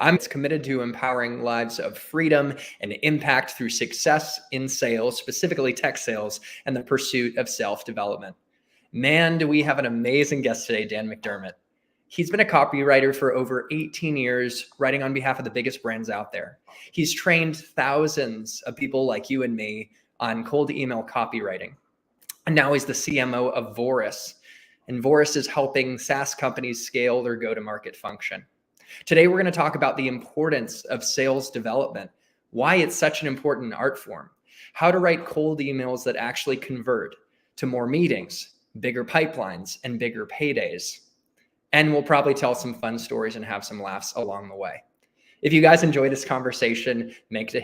I'm committed to empowering lives of freedom and impact through success in sales, specifically tech sales, and the pursuit of self-development. Man, do we have an amazing guest today, Dan Mcdermott. He's been a copywriter for over 18 years, writing on behalf of the biggest brands out there. He's trained thousands of people like you and me on cold email copywriting. And now he's the CMO of Vouris. And Vouris is helping SaaS companies scale their go-to-market function. Today, we're going to talk about the importance of sales development, why it's such an important art form, how to write cold emails that actually convert to more meetings, bigger pipelines, and bigger paydays. And we'll probably tell some fun stories and have some laughs along the way. If you guys enjoy this conversation, make sure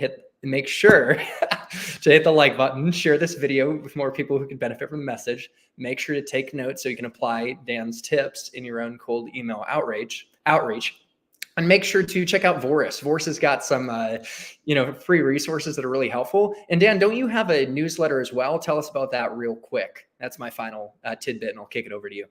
to hit the like button, share this video with more people who can benefit from the message. Make sure to take notes so you can apply Dan's tips in your own cold email outreach. And make sure to check out Vouris. Vouris has got some, free resources that are really helpful. And Dan, don't you have a newsletter as well? Tell us about that real quick. That's my final tidbit, and I'll kick it over to you.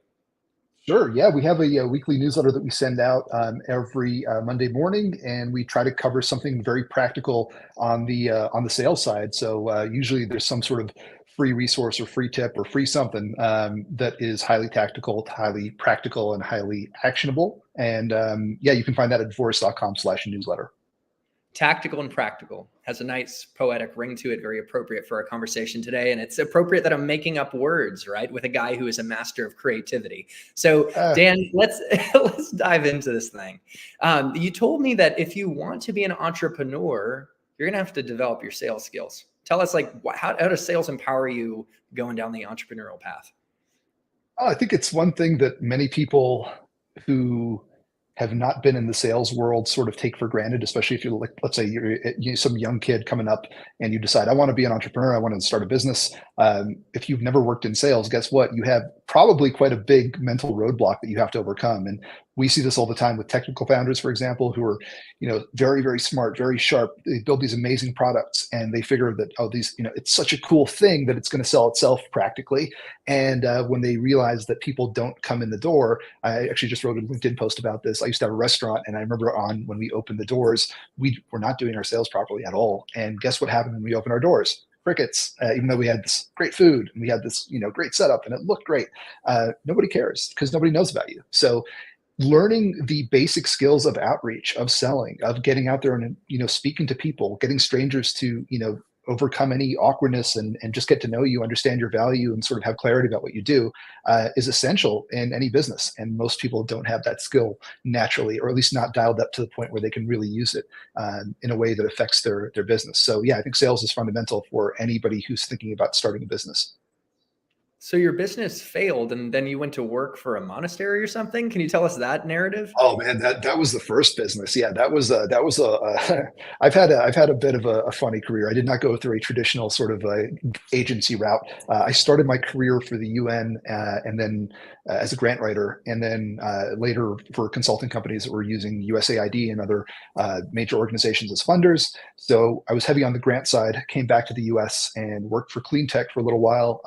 Sure. Yeah, we have a weekly newsletter that we send out every Monday morning, and we try to cover something very practical on the sales side. So usually there's some sort of free resource or free tip or free something that is highly tactical, highly practical, and highly actionable. And you can find that at vouris.com/newsletter. Tactical and practical has a nice poetic ring to it, very appropriate for our conversation today. And it's appropriate that I'm making up words, right, with a guy who is a master of creativity. So Dan, let's dive into this thing. You told me that if you want to be an entrepreneur, you're going to have to develop your sales skills. Tell us, how does sales empower you going down the entrepreneurial path? Oh, I think it's one thing that many people who have not been in the sales world sort of take for granted, especially if you're like, let's say you're some young kid coming up and you decide, I want to be an entrepreneur, I want to start a business. If you've never worked in sales, guess what? You have probably quite a big mental roadblock that you have to overcome. And we see this all the time with technical founders, for example, who are, very, very smart, very sharp. They build these amazing products and they figure that, it's such a cool thing that it's going to sell itself practically. And when they realize that people don't come in the door, I actually just wrote a LinkedIn post about this. I used to have a restaurant, and I remember when we opened the doors, we were not doing our sales properly at all. And guess what happened when we opened our doors? Crickets. Even though we had this great food and we had this, great setup and it looked great, nobody cares because nobody knows about you. So learning the basic skills of outreach, of selling, of getting out there and, speaking to people, getting strangers to, overcome any awkwardness and just get to know you, understand your value, and sort of have clarity about what you do is essential in any business. And most people don't have that skill naturally, or at least not dialed up to the point where they can really use it in a way that affects their business. So yeah, I think sales is fundamental for anybody who's thinking about starting a business. So your business failed and then you went to work for a monastery or something? Can you tell us that narrative? Oh man, that was the first business. Yeah, I've had a bit of a funny career. I did not go through a traditional sort of agency route. I started my career for the UN and then as a grant writer, and then later for consulting companies that were using USAID and other major organizations as funders. So I was heavy on the grant side, came back to the US and worked for clean tech for a little while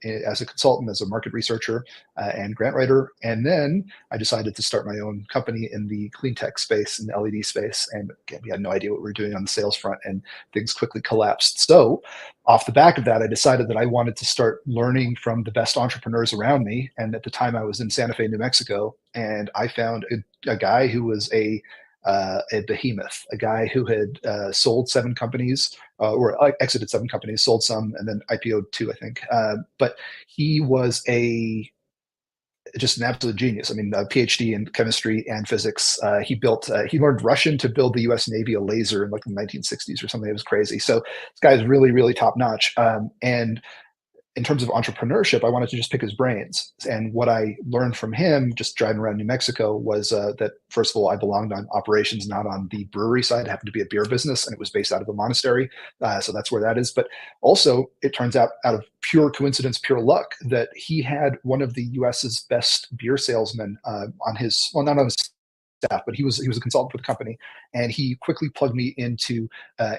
as a consultant, as a market researcher and grant writer. And then I decided to start my own company in the clean tech space and the LED space. And again, we had no idea what we were doing on the sales front, and things quickly collapsed. So off the back of that, I decided that I wanted to start learning from the best entrepreneurs around me. And at the time I was in Santa Fe, New Mexico, and I found a guy who was a behemoth, a guy who had sold 7 companies or exited 7 companies, sold some, and then IPO'd 2, I think. But he was just an absolute genius. I mean, a PhD in chemistry and physics. He learned Russian to build the U.S. Navy a laser in like the 1960s or something. It was crazy. So this guy is really, really top notch. And in terms of entrepreneurship, I wanted to just pick his brains. And what I learned from him just driving around New Mexico was that, first of all, I belonged on operations, not on the brewery side. It happened to be a beer business, and it was based out of a monastery. So that's where that is. But also, it turns out of pure coincidence, pure luck, that he had one of the US's best beer salesmen on his, well, not on his staff, but he was a consultant for the company, and he quickly plugged me into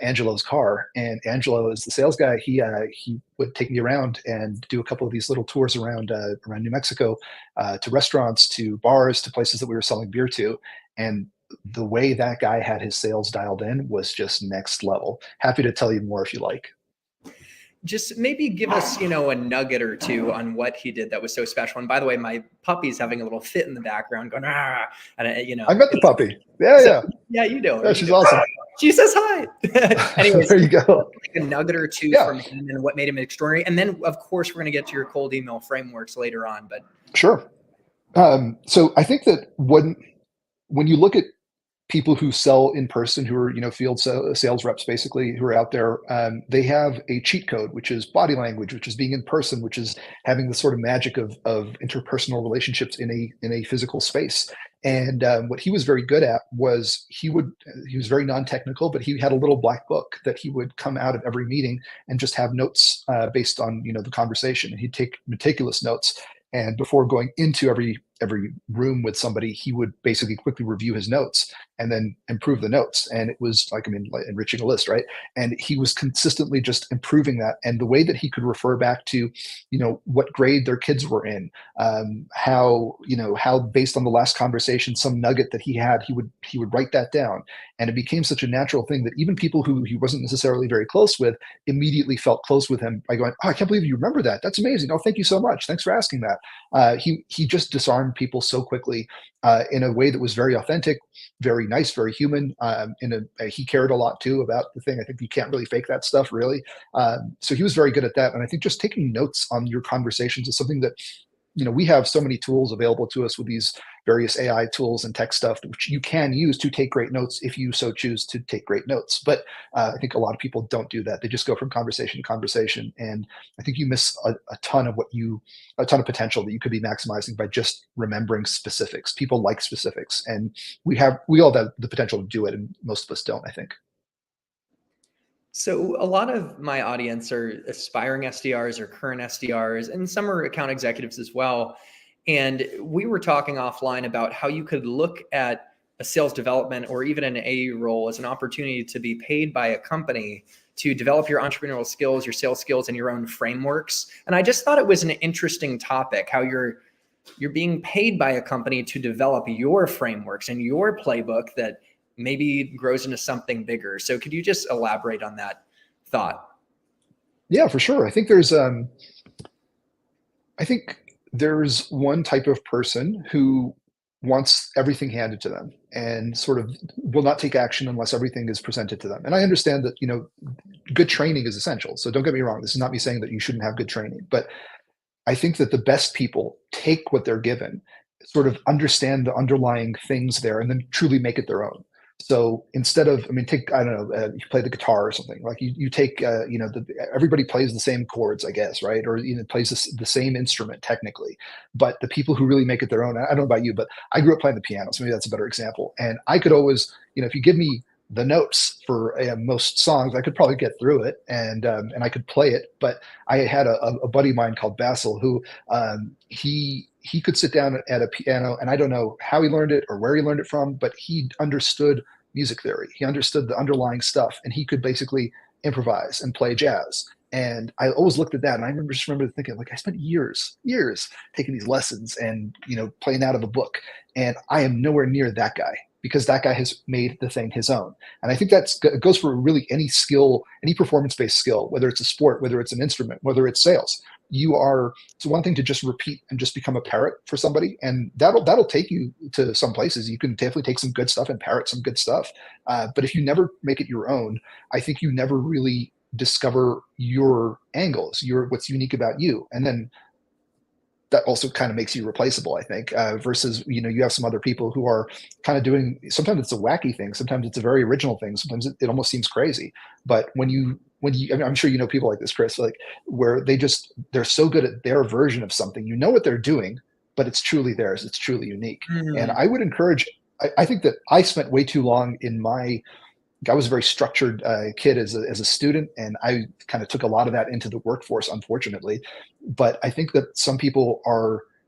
Angelo's car. And Angelo is the sales guy. He would take me around and do a couple of these little tours around New Mexico, to restaurants, to bars, to places that we were selling beer to. And the way that guy had his sales dialed in was just next level. Happy to tell you more if you like. Just maybe give us, a nugget or two on what he did that was so special. And by the way, my puppy's having a little fit in the background going, ah, and I met the puppy. Yeah, so, yeah. Yeah, you do. Yeah, she's awesome. She says hi. Anyways, there you go. Like a nugget or two from him and what made him extraordinary. And then, of course, we're going to get to your cold email frameworks later on. But sure. So I think that when you look at people who sell in person, who are field sales reps, basically, who are out there, they have a cheat code, which is body language, which is being in person, which is having the sort of magic of interpersonal relationships in a physical space. And what he was very good at was he was very non-technical, but he had a little black book that he would come out of every meeting and just have notes based on the conversation. And he'd take meticulous notes. And before going into every room with somebody, he would basically quickly review his notes and then improve the notes. And it was like enriching a list, right? And he was consistently just improving that. And the way that he could refer back to, what grade their kids were in, how based on the last conversation, some nugget that he had, he would write that down. And it became such a natural thing that even people who he wasn't necessarily very close with immediately felt close with him by going, "Oh, I can't believe you remember that. That's amazing. Oh, thank you so much. Thanks for asking that." He just disarmed people so quickly in a way that was very authentic, very nice, very human. He cared a lot too about the thing. I think you can't really fake that stuff, really. So he was very good at that. And I think just taking notes on your conversations is something that we have so many tools available to us with these various AI tools and tech stuff, which you can use to take great notes if you so choose to take great notes. But I think a lot of people don't do that. They just go from conversation to conversation. And I think you miss a ton of potential that you could be maximizing by just remembering specifics. People like specifics, and we all have the potential to do it, and most of us don't, I think. So a lot of my audience are aspiring SDRs or current SDRs, and some are account executives as well. And we were talking offline about how you could look at a sales development or even an AE role as an opportunity to be paid by a company to develop your entrepreneurial skills, your sales skills, and your own frameworks. And I just thought it was an interesting topic, how you're being paid by a company to develop your frameworks and your playbook that maybe grows into something bigger. So could you just elaborate on that thought? Yeah, for sure. I think there's one type of person who wants everything handed to them and sort of will not take action unless everything is presented to them. And I understand that, good training is essential. So don't get me wrong. This is not me saying that you shouldn't have good training, but I think that the best people take what they're given, sort of understand the underlying things there, and then truly make it their own. So instead of, take, I don't know, you play the guitar or something, like you take, everybody plays the same chords, I guess, right? Or plays the same instrument technically, but the people who really make it their own, I don't know about you, but I grew up playing the piano, so maybe that's a better example. And I could always, if you give me the notes for most songs, I could probably get through it and I could play it. But I had a buddy of mine called Basil who he could sit down at a piano, and I don't know how he learned it or where he learned it from, but he understood music theory. He understood the underlying stuff, and he could basically improvise and play jazz. And I always looked at that, and I just remember thinking, like, I spent years taking these lessons and playing out of a book, and I am nowhere near that guy, because that guy has made the thing his own. And I think it goes for really any skill, any performance-based skill, whether it's a sport, whether it's an instrument, whether it's sales. It's one thing to just repeat and just become a parrot for somebody, and that'll take you to some places. You can definitely take some good stuff and parrot some good stuff. But if you never make it your own, I think you never really discover your angles, what's unique about you. And then that also kind of makes you replaceable, I think, versus, you have some other people who are kind of doing, sometimes it's a wacky thing, sometimes it's a very original thing, sometimes it almost seems crazy. But when you, I'm sure people like this, Chris, like where they're so good at their version of something, what they're doing, but it's truly theirs, it's truly unique. And I would encourage, I think that I spent way too long I was a very structured kid as a student, and I kind of took a lot of that into the workforce, unfortunately. But I think that some people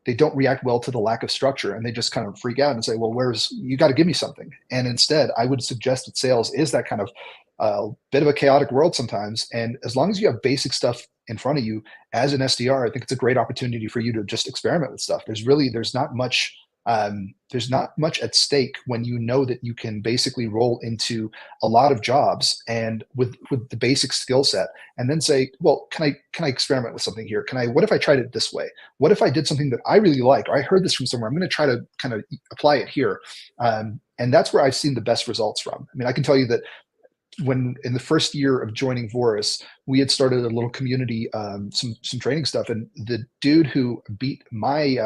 they don't react well to the lack of structure, and they just kind of freak out and say, well, you got to give me something. And instead, I would suggest that sales is that kind of bit of a chaotic world sometimes. And as long as you have basic stuff in front of you as an SDR, I think it's a great opportunity for you to just experiment with stuff. There's not much There's not much at stake when you know that you can basically roll into a lot of jobs and with the basic skill set, and then say, well, can I experiment with something here? What if I tried it this way? What if I did something that I really like, or I heard this from somewhere? I'm going to try to kind of apply it here. And that's where I've seen the best results from. I mean, I can tell you that when in the first year of joining Vouris, we had started a little community, some training stuff, and the dude who beat my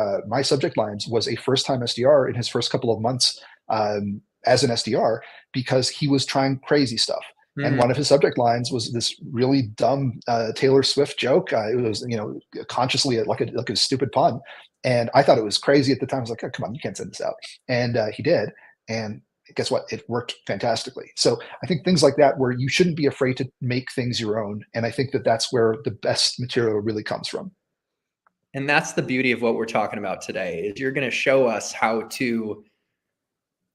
subject lines was a first-time SDR in his first couple of months as an SDR, because he was trying crazy stuff. And one of his subject lines was this really dumb Taylor Swift joke. It was, consciously like a stupid pun, and I thought it was crazy at the time. I was like, oh, come on, you can't send this out. And he did, and guess what? It worked fantastically. So I think things like that, where you shouldn't be afraid to make things your own. And I think that that's where the best material really comes from. And that's the beauty of what we're talking about today, is you're going to show us how to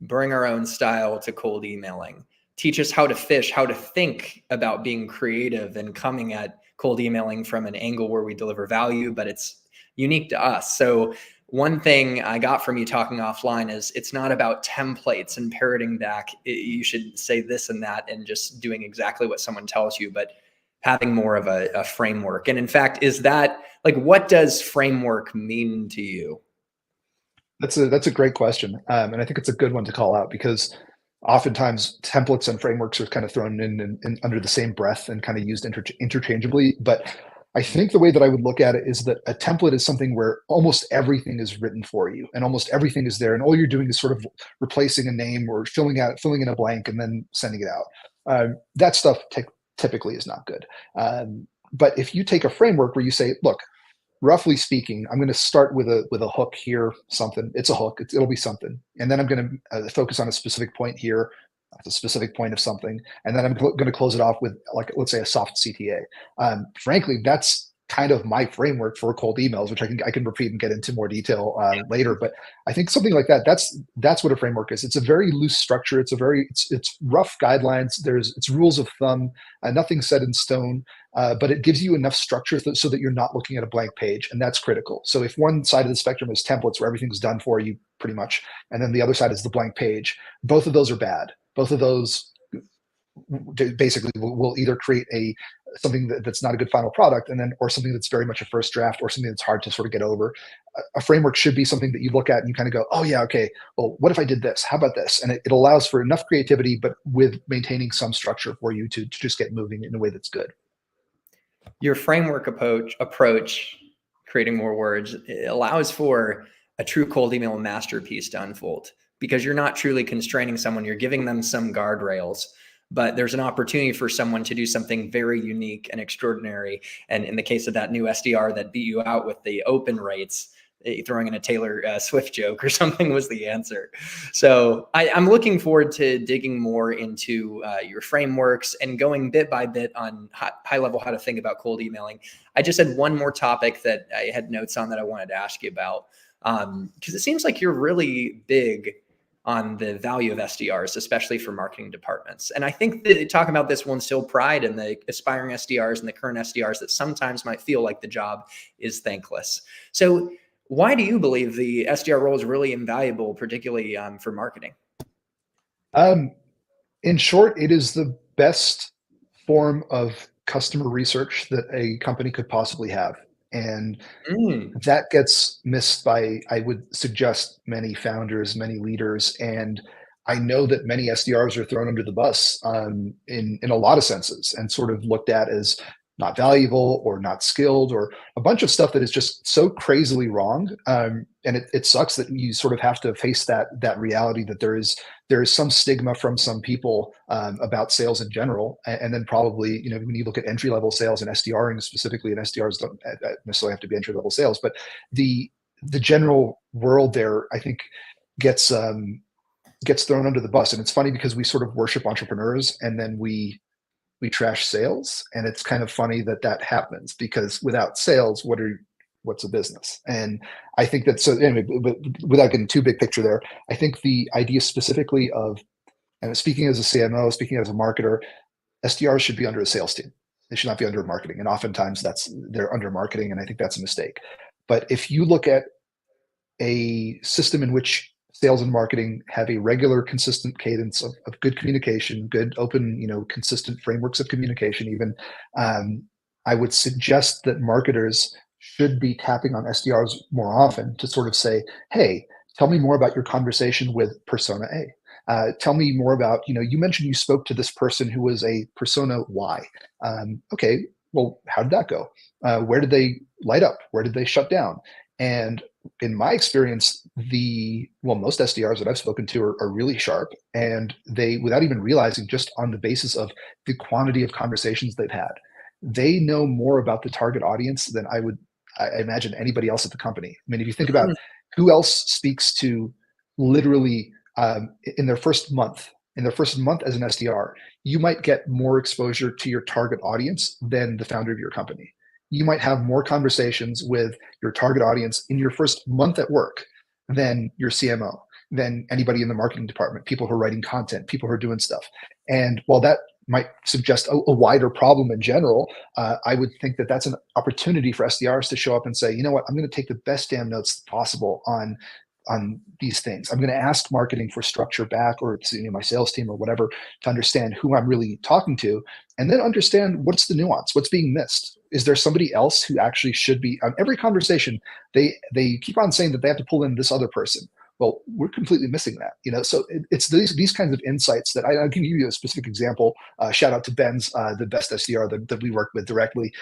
bring our own style to cold emailing, teach us how to fish, how to think about being creative and coming at cold emailing from an angle where we deliver value, but it's unique to us. So one thing I got from you talking offline is it's not about templates and parroting back. You should say this and that and just doing exactly what someone tells you, but having more of a framework. And in fact, is that like, what does framework mean to you? That's a great question. And I think it's a good one to call out, because oftentimes templates and frameworks are kind of thrown in under the same breath and kind of used interchangeably. But I think the way that I would look at it is that a template is something where almost everything is written for you and almost everything is there, and all you're doing is sort of replacing a name or filling in a blank and then sending it out. That stuff typically is not good. But if you take a framework where you say, look, roughly speaking, I'm going to start with a hook here, something. It's a hook. It'll be something, and then I'm going to focus on a specific point here, a specific point of something, and then I'm going to close it off with, like, let's say, a soft CTA. Frankly, that's kind of my framework for cold emails, which I can repeat and get into more detail later. But I think something like that, that's what a framework is. It's a very loose structure. It's rough guidelines. It's rules of thumb. Nothing set in stone. But it gives you enough structure so that you're not looking at a blank page, and that's critical. So if one side of the spectrum is templates where everything's done for you pretty much, and then the other side is the blank page, both of those are bad. Both of those basically will either create something that's not a good final product, or something that's very much a first draft, or something that's hard to sort of get over. A framework should be something that you look at and you kind of go, oh yeah, okay, well, what if I did this? How about this? And it allows for enough creativity, but with maintaining some structure for you to just get moving in a way that's good. Your framework approach, creating more words, it allows for a true cold email masterpiece to unfold, because you're not truly constraining someone. You're giving them some guardrails, but there's an opportunity for someone to do something very unique and extraordinary. And in the case of that new SDR that beat you out with the open rates, throwing in a Taylor Swift joke or something was the answer. So I'm looking forward to digging more into your frameworks and going bit by bit on high level how to think about cold emailing. I just had one more topic that I had notes on that I wanted to ask you about, because it seems like you're really big on the value of SDRs, especially for marketing departments. And I think that talking about this will instill pride in the aspiring SDRs and the current SDRs that sometimes might feel like the job is thankless. So why do you believe the SDR role is really invaluable, particularly for marketing? In short, it is the best form of customer research that a company could possibly have. And that gets missed by, I would suggest, many founders, many leaders. And I know that many SDRs are thrown under the bus in a lot of senses and sort of looked at as not valuable or not skilled or a bunch of stuff that is just so crazily wrong. And it sucks that you sort of have to face that reality that there is some stigma from some people about sales in general. And then probably, when you look at entry-level sales and SDRing specifically, and SDRs don't necessarily have to be entry-level sales, but the general world there, I think, gets thrown under the bus. And it's funny because we sort of worship entrepreneurs and then we trash sales. And it's kind of funny that happens, because without sales, what's a business? And I think that, so anyway, but without getting too big picture there, I think the idea specifically of, and speaking as a CMO, speaking as a marketer, SDRs should be under a sales team. They should not be under marketing. And oftentimes they're under marketing. And I think that's a mistake. But if you look at a system in which sales and marketing have a regular, consistent cadence of good communication, good, open, consistent frameworks of communication even, I would suggest that marketers should be tapping on SDRs more often to sort of say, hey, tell me more about your conversation with persona A. Tell me more about, you mentioned you spoke to this person who was a persona Y. Okay, well, how did that go? Where did they light up? Where did they shut down? And in my experience, most SDRs that I've spoken to are really sharp, and they, without even realizing, just on the basis of the quantity of conversations they've had, they know more about the target audience than I imagine anybody else at the company. I mean, if you think about who else speaks to literally in their first month as an SDR, you might get more exposure to your target audience than the founder of your company. You might have more conversations with your target audience in your first month at work than your CMO, than anybody in the marketing department, people who are writing content, people who are doing stuff. And while that might suggest a wider problem in general, I would think that that's an opportunity for SDRs to show up and say, you know what, I'm going to take the best damn notes possible on these things. I'm going to ask marketing for structure back, or my sales team or whatever, to understand who I'm really talking to, and then understand what's the nuance, what's being missed. Is there somebody else who actually should be on every conversation? They keep on saying that they have to pull in this other person. Well, we're completely missing that, So it's these kinds of insights that I can give you a specific example. Shout out to Ben's, the best SDR that we work with directly.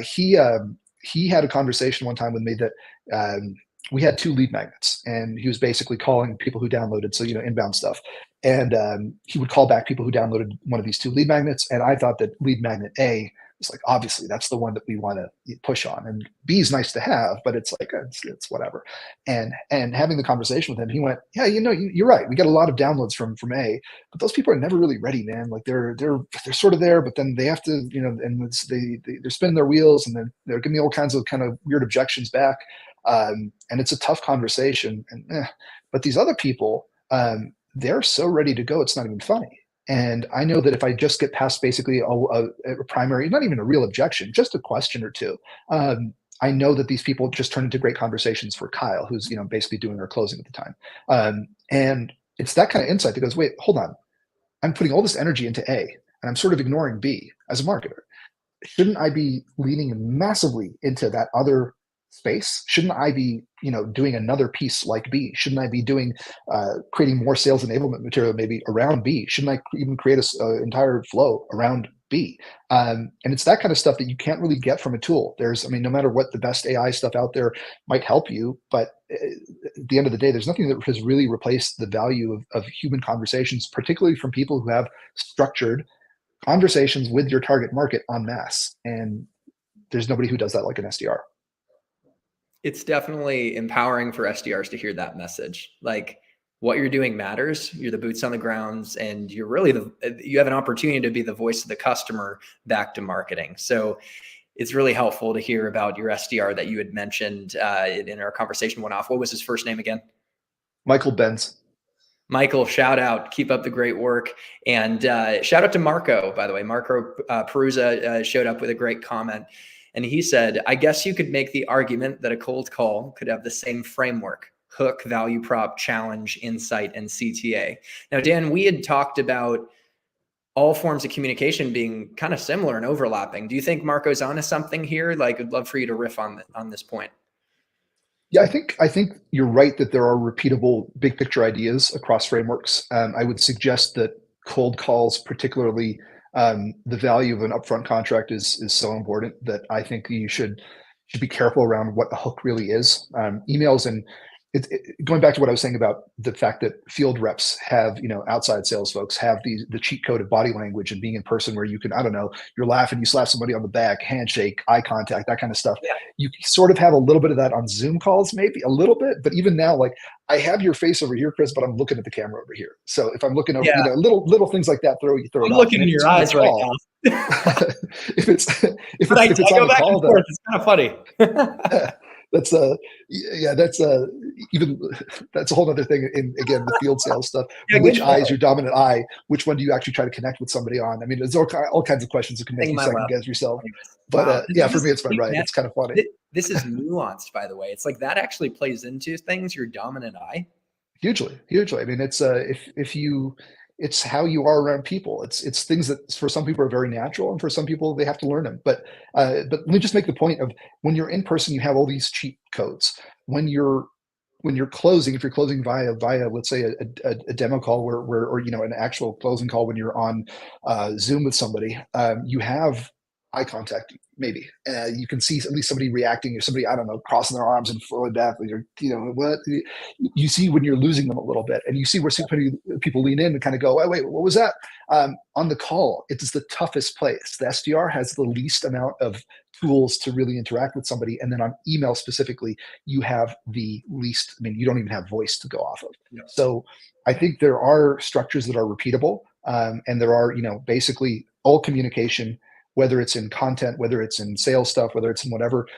He had a conversation one time with me that we had 2 lead magnets, and he was basically calling people who downloaded, so inbound stuff. And he would call back people who downloaded one of these 2 lead magnets. And I thought that lead magnet A was like, obviously that's the one that we want to push on, and B is nice to have, but it's like it's whatever. And having the conversation with him, he went, yeah, you're right. We got a lot of downloads from A, but those people are never really ready, man. Like they're sort of there, but then they have to, and they're spinning their wheels, and then they're giving me all kinds of kind of weird objections back. And it's a tough conversation. But these other people, they're so ready to go, it's not even funny. And I know that if I just get past basically a primary, not even a real objection, just a question or two, I know that these people just turn into great conversations for Kyle, who's basically doing our closing at the time. And it's that kind of insight that goes, wait, hold on, I'm putting all this energy into A, and I'm sort of ignoring B as a marketer. Shouldn't I be leaning massively into that other space? Shouldn't I be, doing another piece like B? Shouldn't I be doing, creating more sales enablement material maybe around B? Shouldn't I even create an entire flow around B? And it's that kind of stuff that you can't really get from a tool. No matter what the best AI stuff out there might help you, but at the end of the day, there's nothing that has really replaced the value of human conversations, particularly from people who have structured conversations with your target market en masse. And there's nobody who does that like an SDR. It's definitely empowering for SDRs to hear that message. Like, what you're doing matters. You're the boots on the grounds, and you're really you have an opportunity to be the voice of the customer back to marketing. So it's really helpful to hear about your SDR that you had mentioned in our conversation went off. What was his first name again? Michael Benz. Michael, shout out, keep up the great work. And shout out to Marco, by the way. Marco Perusa showed up with a great comment. And he said, I guess you could make the argument that a cold call could have the same framework: hook, value prop, challenge, insight, and CTA. Now, Dan, we had talked about all forms of communication being kind of similar and overlapping. Do you think Marco's onto something here? Like, I'd love for you to riff on this point. Yeah, I think you're right that there are repeatable big picture ideas across frameworks. I would suggest that cold calls, particularly the value of an upfront contract, is so important that I think you should be careful around what a hook really is. Emails, and going back to what I was saying about the fact that field reps have, outside sales folks have the cheat code of body language and being in person, where you can, I don't know, you're laughing, you slap somebody on the back, handshake, eye contact, that kind of stuff. Yeah. You sort of have a little bit of that on Zoom calls, maybe a little bit, but even now, like, I have your face over here, Chris, but I'm looking at the camera over here. So if I'm looking over, little things like that, throw it. I'm looking in your eyes right now. if it's on a call, it's kind of funny. That's yeah, even that's a whole other thing in, again, the field sales stuff. Yeah, Which good eye call. is your dominant eye? Which one do you actually try to connect with somebody on? I mean, there's all kinds of questions that can make Thing in you my second lap. guess yourself. But Wow. yeah, for me, it's fun, right? It's kind of funny. This is nuanced, by the way. It's like that actually plays into things, your dominant eye. Hugely, hugely. I mean, it's if you, it's how you are around people. It's things that for some people are very natural, and for some people they have to learn them. But let me just make the point of, when you're in person, you have all these cheat codes. When you're closing, if you're closing via let's say a demo call, where or an actual closing call, when you're on Zoom with somebody, you have eye contact. Maybe you can see at least somebody reacting, or somebody, I don't know, crossing their arms and forward back, or what you see when you're losing them a little bit, and you see where people lean in and kind of go, oh, wait, what was that? On the call, it is the toughest place. The SDR has the least amount of tools to really interact with somebody, and then on email specifically, you have the least. I mean, you don't even have voice to go off of. Yeah. So I think there are structures that are repeatable, and there are, basically all communication, whether it's in content, whether it's in sales stuff, whether it's in whatever,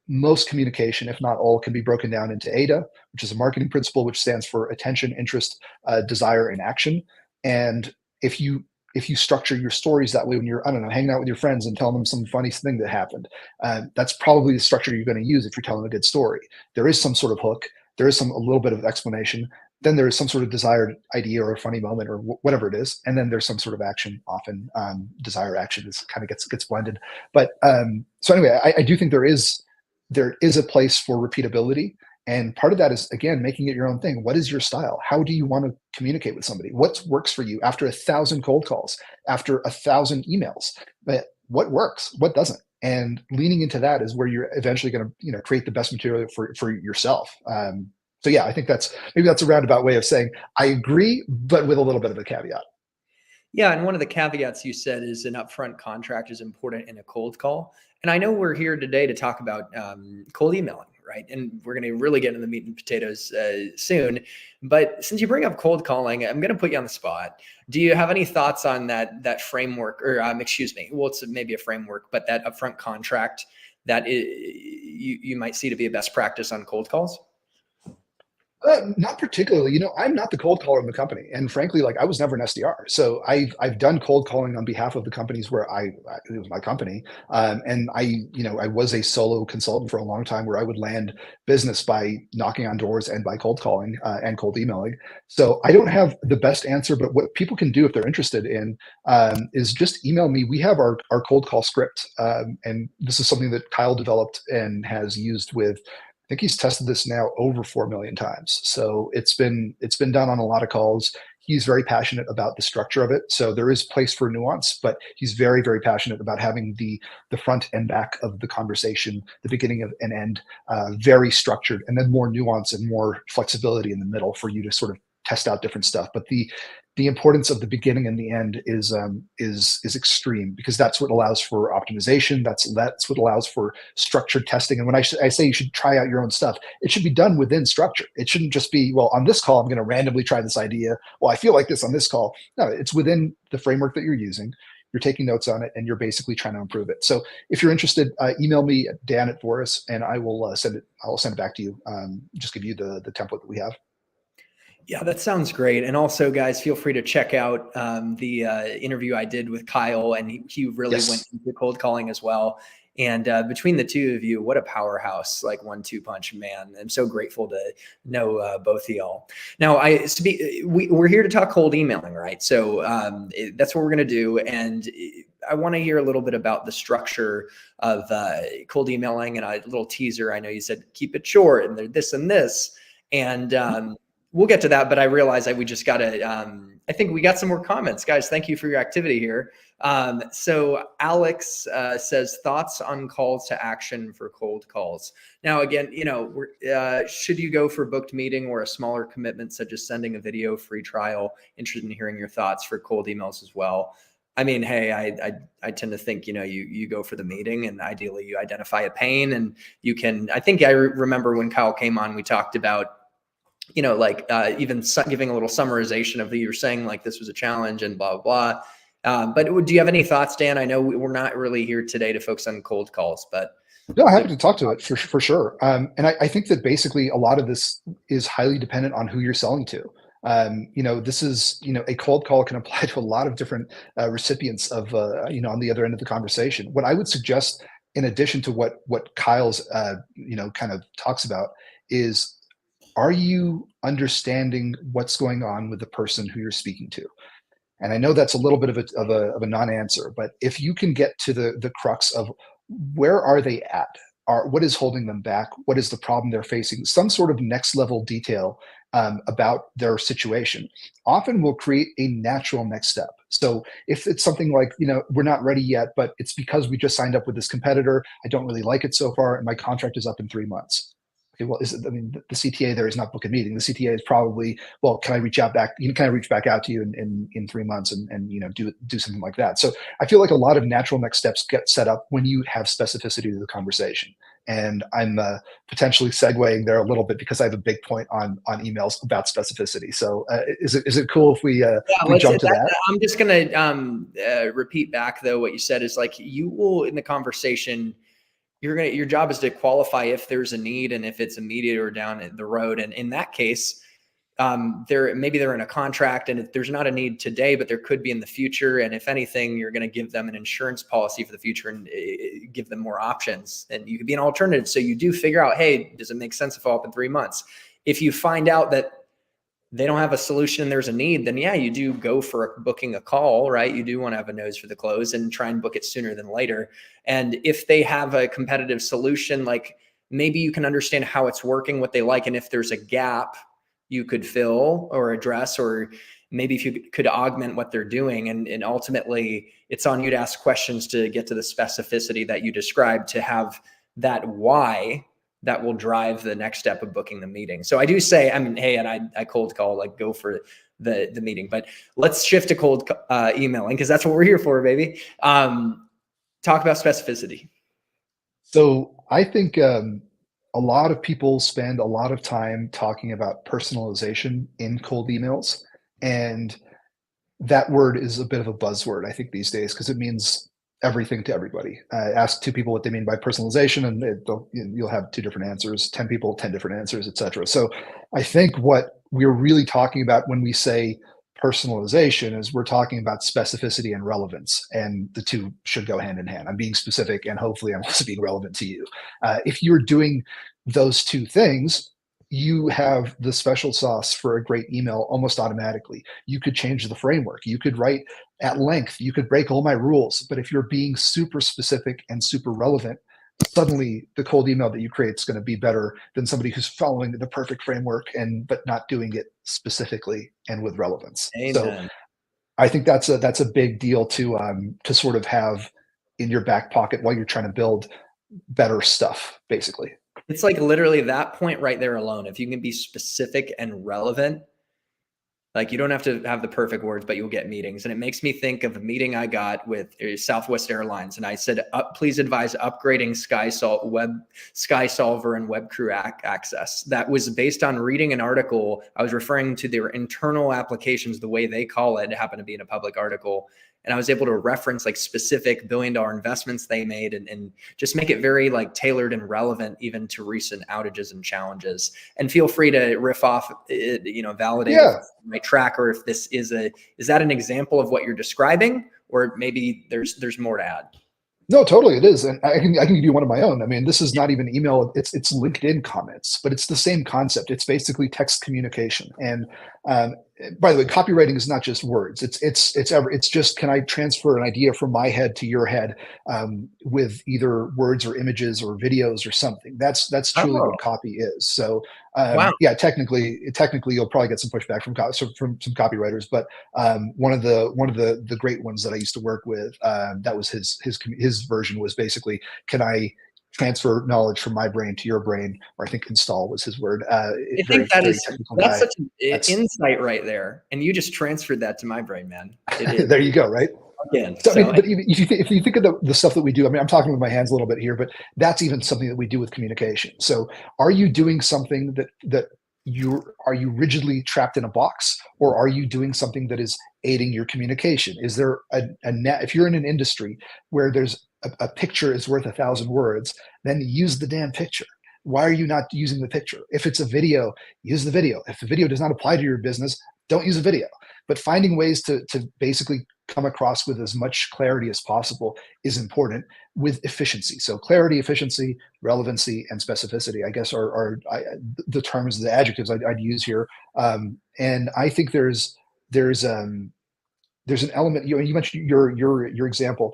most communication, if not all, can be broken down into AIDA, which is a marketing principle, which stands for attention, interest, desire, and action. And if you structure your stories that way, when you're, I don't know, hanging out with your friends and telling them some funny thing that happened, that's probably the structure you're going to use if you're telling a good story. There is some sort of hook. There is a little bit of explanation. Then there is some sort of desired idea or a funny moment or whatever it is, and then there's some sort of action. Often, desire action is kind of gets blended. But so anyway, I do think there is a place for repeatability, and part of that is, again, making it your own thing. What is your style? How do you want to communicate with somebody? What works for you after 1,000 cold calls, after 1,000 emails? But what works? What doesn't? And leaning into that is where you're eventually going to create the best material for yourself. So yeah, I think maybe that's a roundabout way of saying I agree, but with a little bit of a caveat. Yeah, and one of the caveats you said is an upfront contract is important in a cold call. And I know we're here today to talk about cold emailing, right? And we're going to really get into the meat and potatoes soon. But since you bring up cold calling, I'm going to put you on the spot. Do you have any thoughts on that framework, or excuse me, well, it's maybe a framework, but that upfront contract that you might see to be a best practice on cold calls? Not particularly. I'm not the cold caller in the company, and frankly, like, I was never an SDR. So I've done cold calling on behalf of the companies where it was my company, and I was a solo consultant for a long time, where I would land business by knocking on doors and by cold calling and cold emailing. So I don't have the best answer, but what people can do if they're interested in is just email me. We have our cold call script, and this is something that Kyle developed and has used with. I think he's tested this now over 4 million times. So it's been done on a lot of calls. He's very passionate about the structure of it. So there is place for nuance, but he's very, very passionate about having the front and back of the conversation, the beginning of and end, very structured, and then more nuance and more flexibility in the middle for you to sort of test out different stuff. But the importance of the beginning and the end is extreme, because that's what allows for optimization. That's what allows for structured testing. And when I say you should try out your own stuff, it should be done within structure. It shouldn't just be, well, on this call, I'm going to randomly try this idea. Well, I feel like this on this call. No, it's within the framework that you're using. You're taking notes on it, and you're basically trying to improve it. So if you're interested, email me at Dan@Vouris, and I will send it. I'll send it back to you. Just give you the template that we have. Yeah, that sounds great. And also, guys, feel free to check out the interview I did with Kyle, and he really went into cold calling as well. And between the two of you, what a powerhouse, like 1-2 punch, man. I'm so grateful to know both of y'all. Now, we're here to talk cold emailing, right? So that's what we're going to do. And I want to hear a little bit about the structure of cold emailing, and a little teaser. I know you said keep it short, and this and this. And we'll get to that, but I realize that we just got to, I think we got some more comments. Guys, thank you for your activity here. So Alex says, thoughts on calls to action for cold calls. Now, again, should you go for booked meeting or a smaller commitment, such as sending a video free trial? Interested in hearing your thoughts for cold emails as well. I mean, hey, I tend to think, you go for the meeting, and ideally you identify a pain, and you can, I think I remember when Kyle came on, we talked about, even giving a little summarization of you're saying like this was a challenge and blah, blah, blah. But do you have any thoughts, Dan? I know we're not really here today to focus on cold calls, but No, I have to talk to it for sure. And I think that basically a lot of this is highly dependent on who you're selling to. This is, a cold call can apply to a lot of different recipients of, on the other end of the conversation. What I would suggest, in addition to what Kyle's, kind of talks about, is, are you understanding what's going on with the person who you're speaking to? And I know that's a little bit of a non-answer, but if you can get to the crux of where are they at, what is holding them back, what is the problem they're facing, some sort of next level detail about their situation, often will create a natural next step. So if it's something like, we're not ready yet, but it's because we just signed up with this competitor, I don't really like it so far, and my contract is up in 3 months. Okay, well, the CTA there is not book a meeting. The CTA is probably, well, can I reach back out to you in 3 months and do something like that. So I feel like a lot of natural next steps get set up when you have specificity to the conversation. And I'm potentially segueing there a little bit because I have a big point on emails about specificity. So is it cool if we jump to that? I'm just gonna repeat back though what you said is like you will in the conversation. Your job is to qualify if there's a need and if it's immediate or down the road. And in that case, maybe they're in a contract and if there's not a need today, but there could be in the future. And if anything, you're going to give them an insurance policy for the future and give them more options. And you could be an alternative. So you do figure out, hey, does it make sense to follow up in 3 months? If you find out that they don't have a solution, there's a need, then yeah, you do go for booking a call, right? You do want to have a nose for the close and try and book it sooner than later. And if they have a competitive solution, like maybe you can understand how it's working, what they like, and if there's a gap you could fill or address, or maybe if you could augment what they're doing. And ultimately it's on you to ask questions to get to the specificity that you described, to have that why that will drive the next step of booking the meeting. So I do say, hey, and I cold call, like go for the meeting, but let's shift to cold emailing because that's what we're here for, baby. Talk about specificity. So I think a lot of people spend a lot of time talking about personalization in cold emails. And that word is a bit of a buzzword, I think, these days, because it means everything to everybody. Ask two people what they mean by personalization, and you'll have two different answers. 10 people, 10 different answers, etc. So I think what we're really talking about when we say personalization is we're talking about specificity and relevance, and the two should go hand in hand. I'm being specific, and hopefully I'm also being relevant to you. If you're doing those two things, you have the special sauce for a great email almost automatically. You could change the framework. You could write at length. You could break all my rules. But if you're being super specific and super relevant, suddenly the cold email that you create is going to be better than somebody who's following the perfect framework but not doing it specifically and with relevance. Amen. So I think that's a big deal to sort of have in your back pocket while you're trying to build better stuff, basically. It's like literally that point right there alone. If you can be specific and relevant, like you don't have to have the perfect words, but you'll get meetings. And it makes me think of a meeting I got with Southwest Airlines. And I said, please advise upgrading SkySolver and WebCrew access. That was based on reading an article. I was referring to their internal applications, the way they call it. It happened to be in a public article. And I was able to reference like specific billion-dollar investments they made and just make it very like tailored and relevant even to recent outages and challenges. And feel free to riff off, validate my track, or if this is that an example of what you're describing, or maybe there's more to add. No, totally, it is, and I can give you one of my own. I mean, this is not even email; it's LinkedIn comments, but it's the same concept. It's basically text communication. And by the way, copywriting is not just words. It's just, can I transfer an idea from my head to your head with either words or images or videos or something? That's truly what copy is. So yeah, technically you'll probably get some pushback from some copywriters, but one of the great ones that I used to work with, that was his version was basically, can I transfer knowledge from my brain to your brain, or I think install was his word. I think that's such an insight right there, and you just transferred that to my brain, man. There you go, right? Again, but if you think of the stuff that we do, I mean, I'm talking with my hands a little bit here, but that's even something that we do with communication. So are you doing something that are you rigidly trapped in a box, or are you doing something that is aiding your communication? Is there if you're in an industry where there's a picture is worth 1,000 words, then use the damn picture. Why are you not using the picture? If it's a video, use the video. If the video does not apply to your business, don't use a video. But finding ways to basically come across with as much clarity as possible is important, with efficiency. So clarity, efficiency, relevancy, and specificity, I guess, are the terms, the adjectives I'd use here. And I think there's an element. You mentioned your example.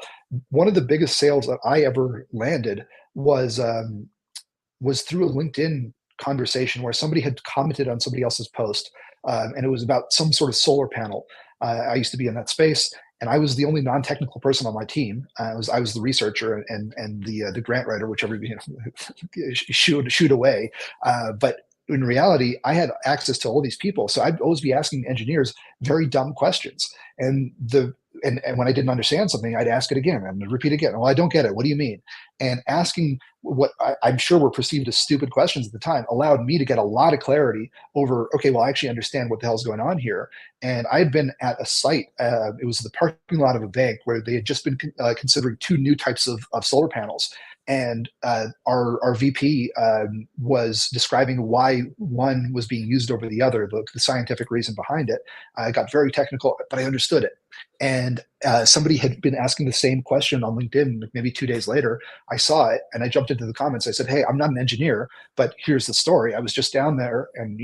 One of the biggest sales that I ever landed was through a LinkedIn conversation where somebody had commented on somebody else's post, and it was about some sort of solar panel. I used to be in that space, and I was the only non-technical person on my team. I was the researcher and the grant writer, whichever, shoot away. But in reality, I had access to all these people, so I'd always be asking engineers very dumb questions, and when I didn't understand something, I'd ask it again and repeat again. Well, I don't get it. What do you mean? And asking what I'm sure were perceived as stupid questions at the time allowed me to get a lot of clarity over, okay, well, I actually understand what the hell's going on here. And I'd been at a site, it was the parking lot of a bank, where they had just been considering two new types of solar panels. And our VP was describing why one was being used over the other, the scientific reason behind it. I got very technical, but I understood it. And somebody had been asking the same question on LinkedIn maybe 2 days later. I saw it and I jumped into the comments. I said, hey, I'm not an engineer, but here's the story. I was just down there, and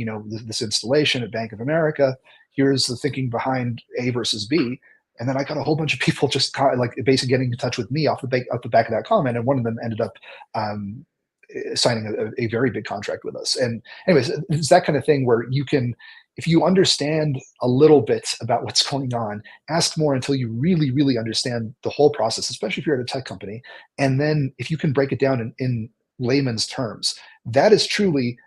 this installation at Bank of America, here's the thinking behind A versus B. And then I got a whole bunch of people just basically getting in touch with me off the back of that comment. And one of them ended up signing a very big contract with us. And anyways, it's that kind of thing where you can, if you understand a little bit about what's going on, ask more until you really, really understand the whole process, especially if you're at a tech company. And then if you can break it down in layman's terms, that is truly,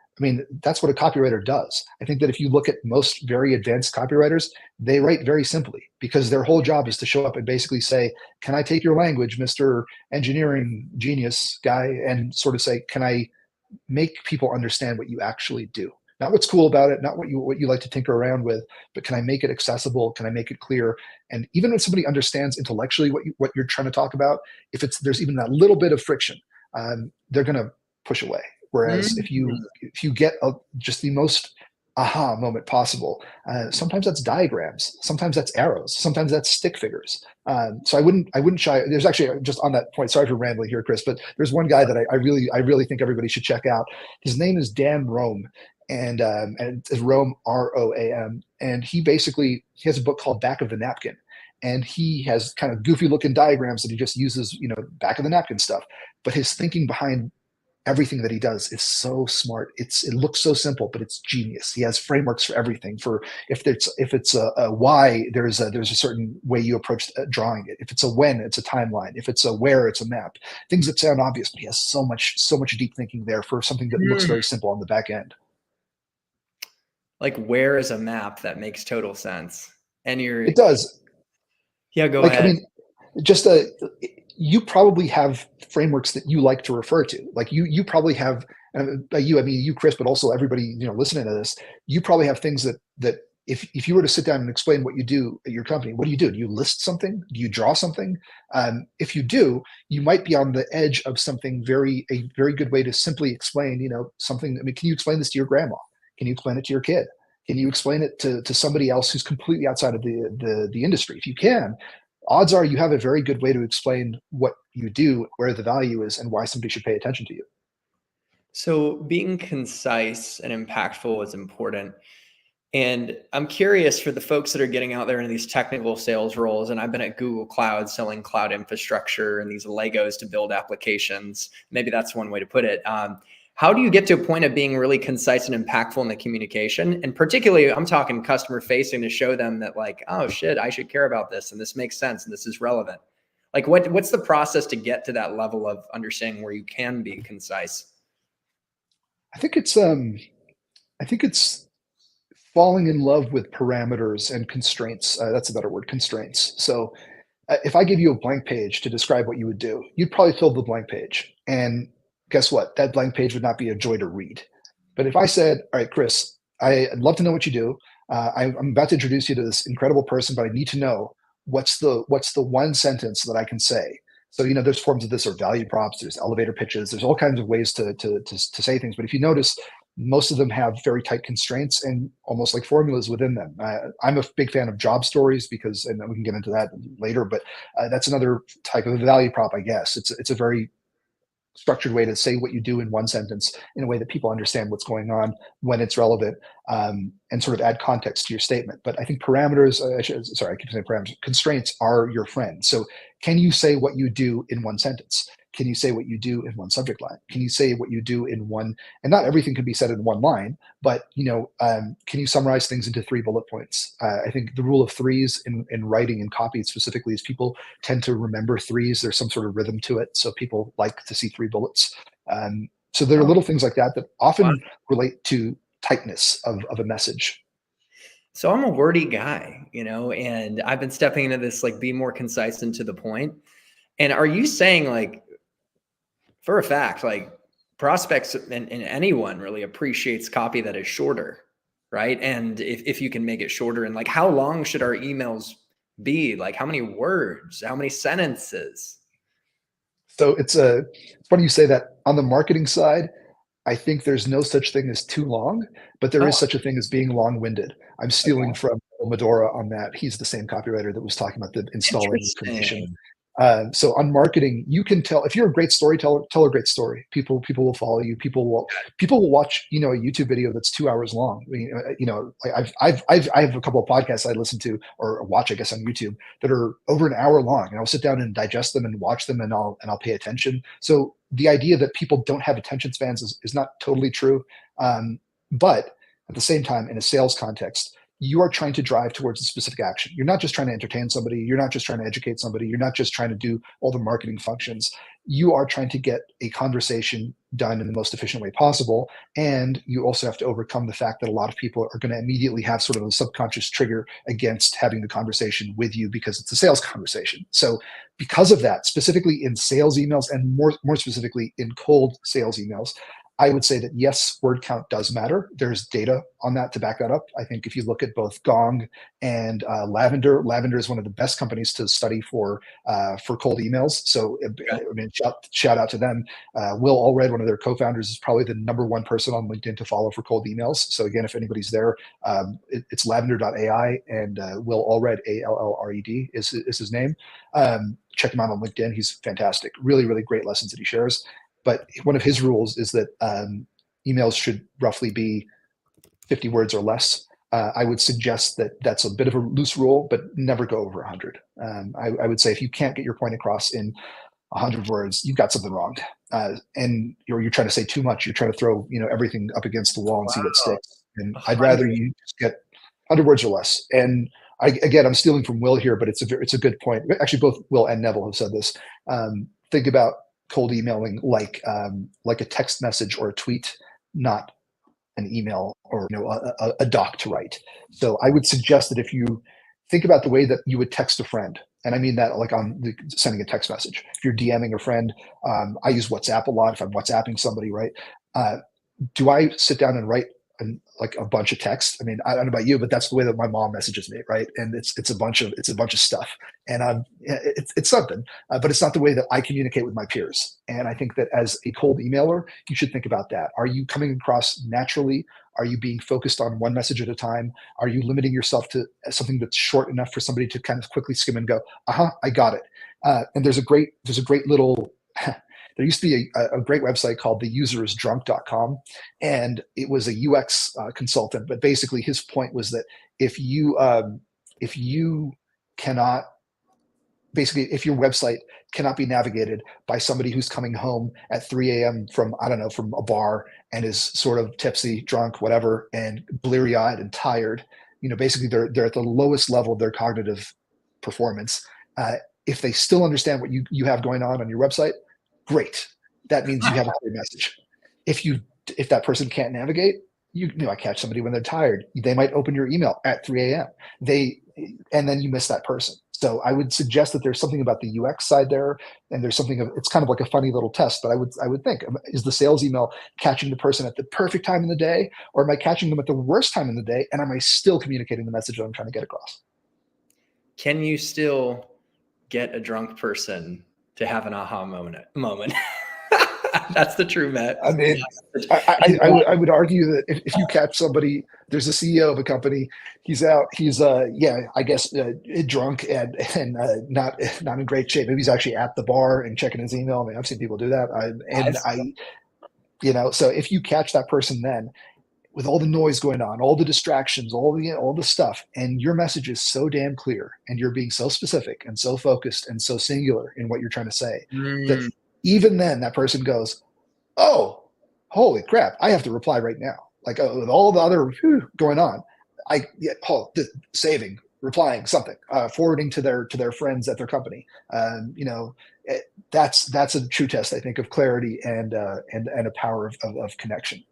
that's what a copywriter does. I think that if you look at most very advanced copywriters, they write very simply, because their whole job is to show up and basically say, can I take your language, Mr. Engineering genius guy, and sort of say, can I make people understand what you actually do? Not what's cool about it, not what you like to tinker around with, but can I make it accessible? Can I make it clear? And even when somebody understands intellectually what you're trying to talk about, if there's even that little bit of friction, they're going to push away. Whereas if you get just the most aha moment possible, sometimes that's diagrams, sometimes that's arrows, sometimes that's stick figures. So I wouldn't shy. There's actually, just on that point, sorry for rambling here, Chris, but there's one guy that I really think everybody should check out. His name is Dan Rome, and it's Rome, Roam, and he has a book called Back of the Napkin. And he has kind of goofy looking diagrams that he just uses, back of the napkin stuff. But his thinking behind everything that he does is so smart. It looks so simple, but it's genius. He has frameworks for everything. For if it's a why, there's a certain way you approach drawing it. If it's a when, it's a timeline. If it's a where, it's a map. Things that sound obvious, but he has so much deep thinking there for something that looks very simple on the back end. Like, where is a map? That makes total sense. And it does. Yeah, go ahead. You probably have frameworks that you like to refer to. Like you probably have, you, Chris, but also everybody, listening to this, you probably have things that if you were to sit down and explain what you do at your company, what do you do? Do you list something? Do you draw something? If you do, you might be on the edge of something a very good way to simply explain, something. Can you explain this to your grandma? Can you explain it to your kid? Can you explain it to somebody else who's completely outside of the industry? If you can, odds are you have a very good way to explain what you do, where the value is, and why somebody should pay attention to you. So being concise and impactful is important. And I'm curious, for the folks that are getting out there in these technical sales roles, and I've been at Google Cloud selling cloud infrastructure and these Legos to build applications. Maybe that's one way to put it. How do you get to a point of being really concise and impactful in the communication? And particularly, I'm talking customer facing, to show them that, like, oh shit, I should care about this, and this makes sense, and this is relevant. Like, what's the process to get to that level of understanding where you can be concise? I think it's falling in love with parameters and constraints. That's a better word, constraints. So if I give you a blank page to describe what you would do, you'd probably fill the blank page. And guess what? That blank page would not be a joy to read. But if I said, all right, Chris, I'd love to know what you do. I'm about to introduce you to this incredible person, but I need to know what's the one sentence that I can say So, there's forms of this, or value props, there's elevator pitches, there's all kinds of ways to say things. But if you notice, most of them have very tight constraints and almost like formulas within them. I'm a big fan of job stories because, and we can get into that later, but that's another type of value prop, I guess. It's a very structured way to say what you do in one sentence in a way that people understand what's going on when it's relevant, and sort of add context to your statement. But I think parameters, sorry, I keep saying parameters, constraints are your friend. So can you say what you do in one sentence? Can you say what you do in one subject line? Can you say what you do in one, and not everything can be said in one line, but can you summarize things into 3 bullet points? I think the rule of threes in writing and copy specifically is people tend to remember threes. There's some sort of rhythm to it. So people like to see 3 bullets. So there are little things like that often relate to tightness of a message. So I'm a wordy guy, and I've been stepping into this, like, be more concise and to the point. And are you saying, like, for a fact, like, prospects and anyone really appreciates copy that is shorter, right? And if you can make it shorter, and like, how long should our emails be? Like, how many words, how many sentences? So it's funny you say that. On the marketing side, I think there's no such thing as too long, but there is such a thing as being long-winded. I'm stealing from Medora on that. He's the same copywriter that was talking about the installing information. So on marketing, you can tell if you're a great storyteller, tell a great story. People will follow you. People will watch, a YouTube video that's 2 hours long. I have a couple of podcasts I listen to or watch, I guess, on YouTube that are over an hour long, and I'll sit down and digest them and watch them, and I'll pay attention. So the idea that people don't have attention spans is not totally true. But at the same time, in a sales context, you are trying to drive towards a specific action. You're not just trying to entertain somebody. You're not just trying to educate somebody. You're not just trying to do all the marketing functions. You are trying to get a conversation done in the most efficient way possible. And you also have to overcome the fact that a lot of people are going to immediately have sort of a subconscious trigger against having the conversation with you because it's a sales conversation. So because of that, specifically in sales emails, and more specifically in cold sales emails, I would say that yes, word count does matter. There's data on that to back that up. I think if you look at both Gong and Lavender is one of the best companies to study for cold emails. So I mean, shout out to them. Will Allred, one of their co-founders, is probably the #1 person on LinkedIn to follow for cold emails. So again, if anybody's there, it's lavender.ai, and Will Allred, ALLRED is his name. Check him out on LinkedIn. He's fantastic. Really, really great lessons that he shares. But one of his rules is that emails should roughly be 50 words or less. I would suggest that that's a bit of a loose rule, but never go over 100. I would say if you can't get your point across in 100 words, you've got something wrong. And you're trying to say too much. You're trying to throw everything up against the wall and see what sticks. And I'd rather you just get 100 words or less. And I'm stealing from Will here, but it's a good point. Actually, both Will and Neville have said this. Think about cold emailing like a text message or a tweet, not an email or a doc to write. So I would suggest that if you think about the way that you would text a friend, and I mean that like on sending a text message. If you're DMing a friend, I use WhatsApp a lot. If I'm WhatsApping somebody, right? Do I sit down and write like a bunch of text? I mean, I don't know about you, but that's the way that my mom messages me, right? And it's a bunch of stuff, and it's something, but it's not the way that I communicate with my peers. And I think that as a cold emailer, you should think about that. Are you coming across naturally? Are you being focused on one message at a time? Are you limiting yourself to something that's short enough for somebody to kind of quickly skim and go, I got it. And there's a great little there used to be a great website called theuserisdrunk.com, and it was a UX consultant. But basically, his point was that if your website cannot be navigated by somebody who's coming home at 3 a.m. from a bar and is sort of tipsy, drunk, whatever, and bleary-eyed and tired, basically they're at the lowest level of their cognitive performance. If they still understand what you have going on your website, great. That means you have a clear message. If that person can't navigate, I catch somebody when they're tired. They might open your email at 3 a.m. And then you miss that person. So I would suggest that there's something about the UX side there, and there's it's kind of like a funny little test. But I would think, is the sales email catching the person at the perfect time in the day, or am I catching them at the worst time in the day? And am I still communicating the message that I'm trying to get across? Can you still get a drunk person to have an aha moment. That's the true Met. I mean, I would argue that if you catch somebody, there's a CEO of a company, he's out, he's I guess drunk and not in great shape. Maybe he's actually at the bar and checking his email. I mean, I've seen people do that. So if you catch that person then, with all the noise going on, all the distractions, all the stuff, and your message is so damn clear, and you're being so specific and so focused and so singular in what you're trying to say, that even then that person goes, oh, holy crap, I have to reply right now. Like with all the other going on, saving, replying something, forwarding to their friends at their company. That's a true test, I think, of clarity and a power of connection.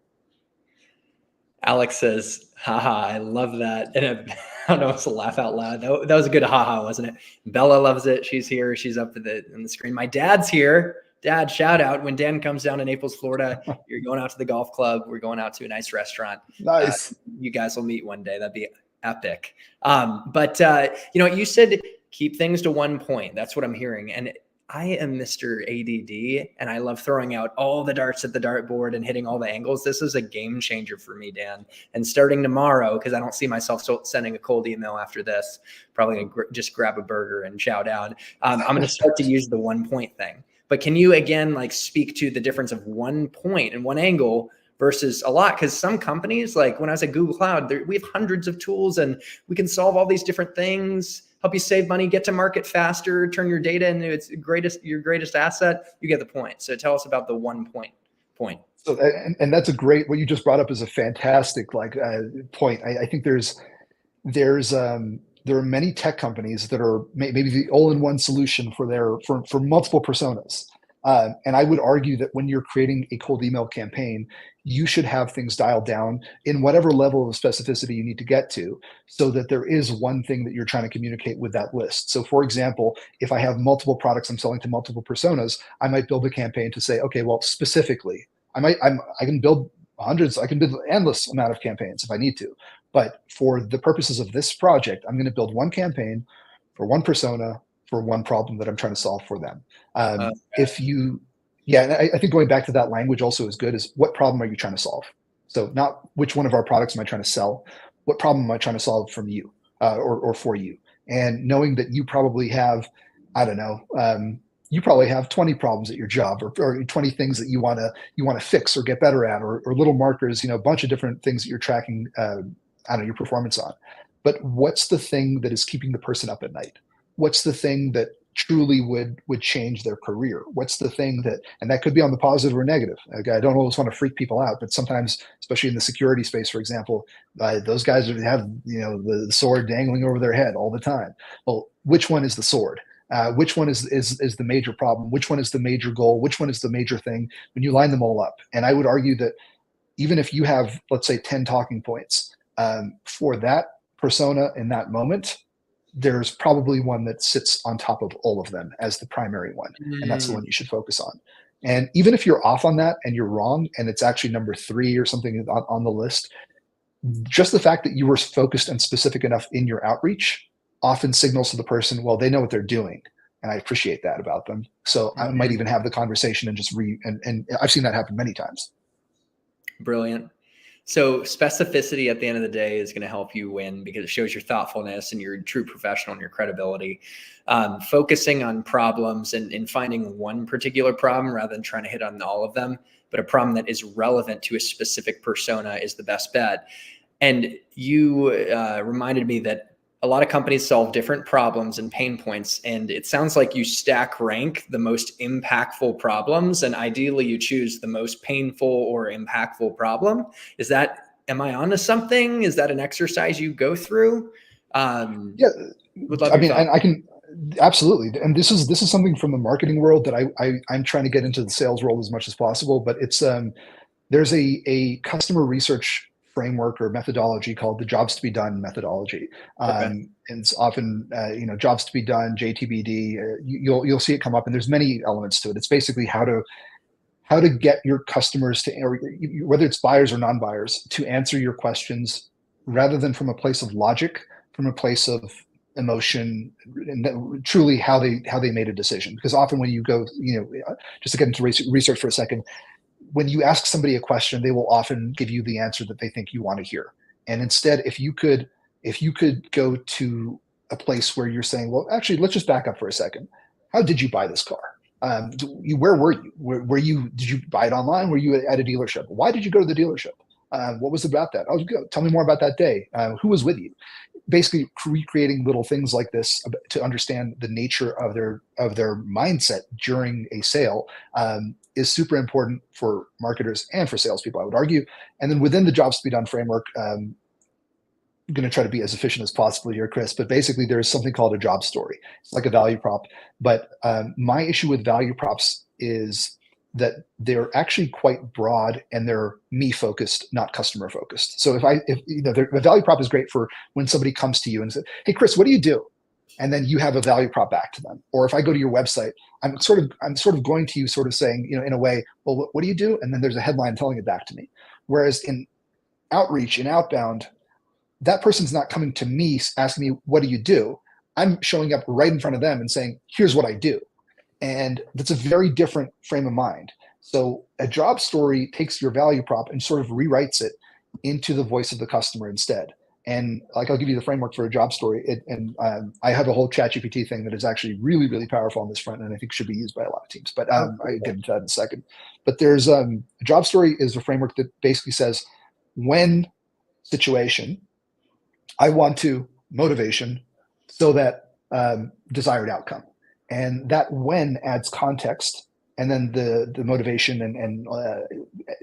Alex says, haha, I love that. And I don't know, it's a laugh out loud. That was a good haha, wasn't it? Bella loves it. She's here. She's up in the screen. My dad's here. Dad, shout out. When Dan comes down to Naples, Florida, you're going out to the golf club. We're going out to a nice restaurant. Nice. You guys will meet one day. That'd be epic. But you said keep things to one point. That's what I'm hearing. And I am Mr. ADD, and I love throwing out all the darts at the dartboard and hitting all the angles. This is a game changer for me, Dan. And starting tomorrow, because I don't see myself sending a cold email after this, probably gonna just grab a burger and shout out. I'm going to start to use the 1 point thing. But can you, again, speak to the difference of 1 point and one angle versus a lot? Because some companies, like when I was at Google Cloud, we have hundreds of tools and we can solve all these different things, help you save money, get to market faster, turn your data into your greatest asset. You get the point. So tell us about the 1 point. So, and that's a great, what you just brought up is a fantastic point. I think there are many tech companies that are maybe the all-in-one solution for multiple personas. And I would argue that when you're creating a cold email campaign, you should have things dialed down in whatever level of specificity you need to get to, so that there is one thing that you're trying to communicate with that list. So for example, if I have multiple products I'm selling to multiple personas, I might build a campaign to say, okay, well, specifically, I can build hundreds, I can build an endless amount of campaigns if I need to. But for the purposes of this project, I'm going to build one campaign for one persona for one problem that I'm trying to solve for them. And I think going back to that language also is good, is what problem are you trying to solve? So not which one of our products am I trying to sell? What problem am I trying to solve from you or for you? And knowing that you probably have, you probably have 20 problems at your job, or 20 things that you want to fix or get better at, or little markers, a bunch of different things that you're tracking your performance on. But what's the thing that is keeping the person up at night? What's the thing that truly would change their career? What's the thing and that could be on the positive or negative. I don't always want to freak people out, but sometimes, especially in the security space, for example, those guys have the sword dangling over their head all the time. Well, which one is the sword? Which one is the major problem? Which one is the major goal? Which one is the major thing? When you line them all up, and I would argue that even if you have, let's say, 10 talking points for that persona in that moment, there's probably one that sits on top of all of them as the primary one. And that's the one you should focus on. And even if you're off on that and you're wrong, and it's actually number 3 or something on the list, just the fact that you were focused and specific enough in your outreach often signals to the person, well, they know what they're doing. And I appreciate that about them. So I might even have the conversation and and I've seen that happen many times. Brilliant. So specificity at the end of the day is going to help you win, because it shows your thoughtfulness and you're a true professional and your credibility. Focusing on problems and finding one particular problem rather than trying to hit on all of them, but a problem that is relevant to a specific persona is the best bet. And you reminded me that a lot of companies solve different problems and pain points. And it sounds like you stack rank the most impactful problems, and ideally you choose the most painful or impactful problem. Am I onto something? Is that an exercise you go through? I can absolutely. And this is something from the marketing world that I'm trying to get into the sales world as much as possible, but it's, there's a customer research framework or methodology called the jobs to be done methodology. And it's often, jobs to be done, JTBD, you'll see it come up, and there's many elements to it. It's basically how to get your customers to, or whether it's buyers or non-buyers, to answer your questions rather than from a place of logic, from a place of emotion, and truly how they made a decision. Because often when you go, just to get into research for a second, when you ask somebody a question, they will often give you the answer that they think you want to hear. And instead, if you could go to a place where you're saying, well, actually, let's just back up for a second. How did you buy this car? Where were you? Did you buy it online? Were you at a dealership? Why did you go to the dealership? What was about that? Oh, tell me more about that day. Who was with you? Basically, recreating little things like this to understand the nature of their mindset during a sale is super important for marketers and for salespeople, I would argue. And then within the jobs to be done framework, I'm going to try to be as efficient as possible here, Chris, but basically there's something called a job story. It's like a value prop. But my issue with value props is that they're actually quite broad and they're me focused, not customer focused. So if the value prop is great for when somebody comes to you and says, hey, Chris, what do you do? And then you have a value prop back to them. Or if I go to your website, I'm sort of going to you sort of saying, in a way, well, what do you do? And then there's a headline telling it back to me. Whereas in outreach, in outbound, that person's not coming to me asking me, what do you do? I'm showing up right in front of them and saying, here's what I do. And that's a very different frame of mind. So a job story takes your value prop and sort of rewrites it into the voice of the customer instead. And like, I'll give you the framework for a job story. I have a whole ChatGPT thing that is actually really, really powerful on this front, and I think should be used by a lot of teams. But I get into that in a second. But there's a job story is a framework that basically says, when situation, I want to motivation, so that desired outcome. And that when adds context, and then the motivation and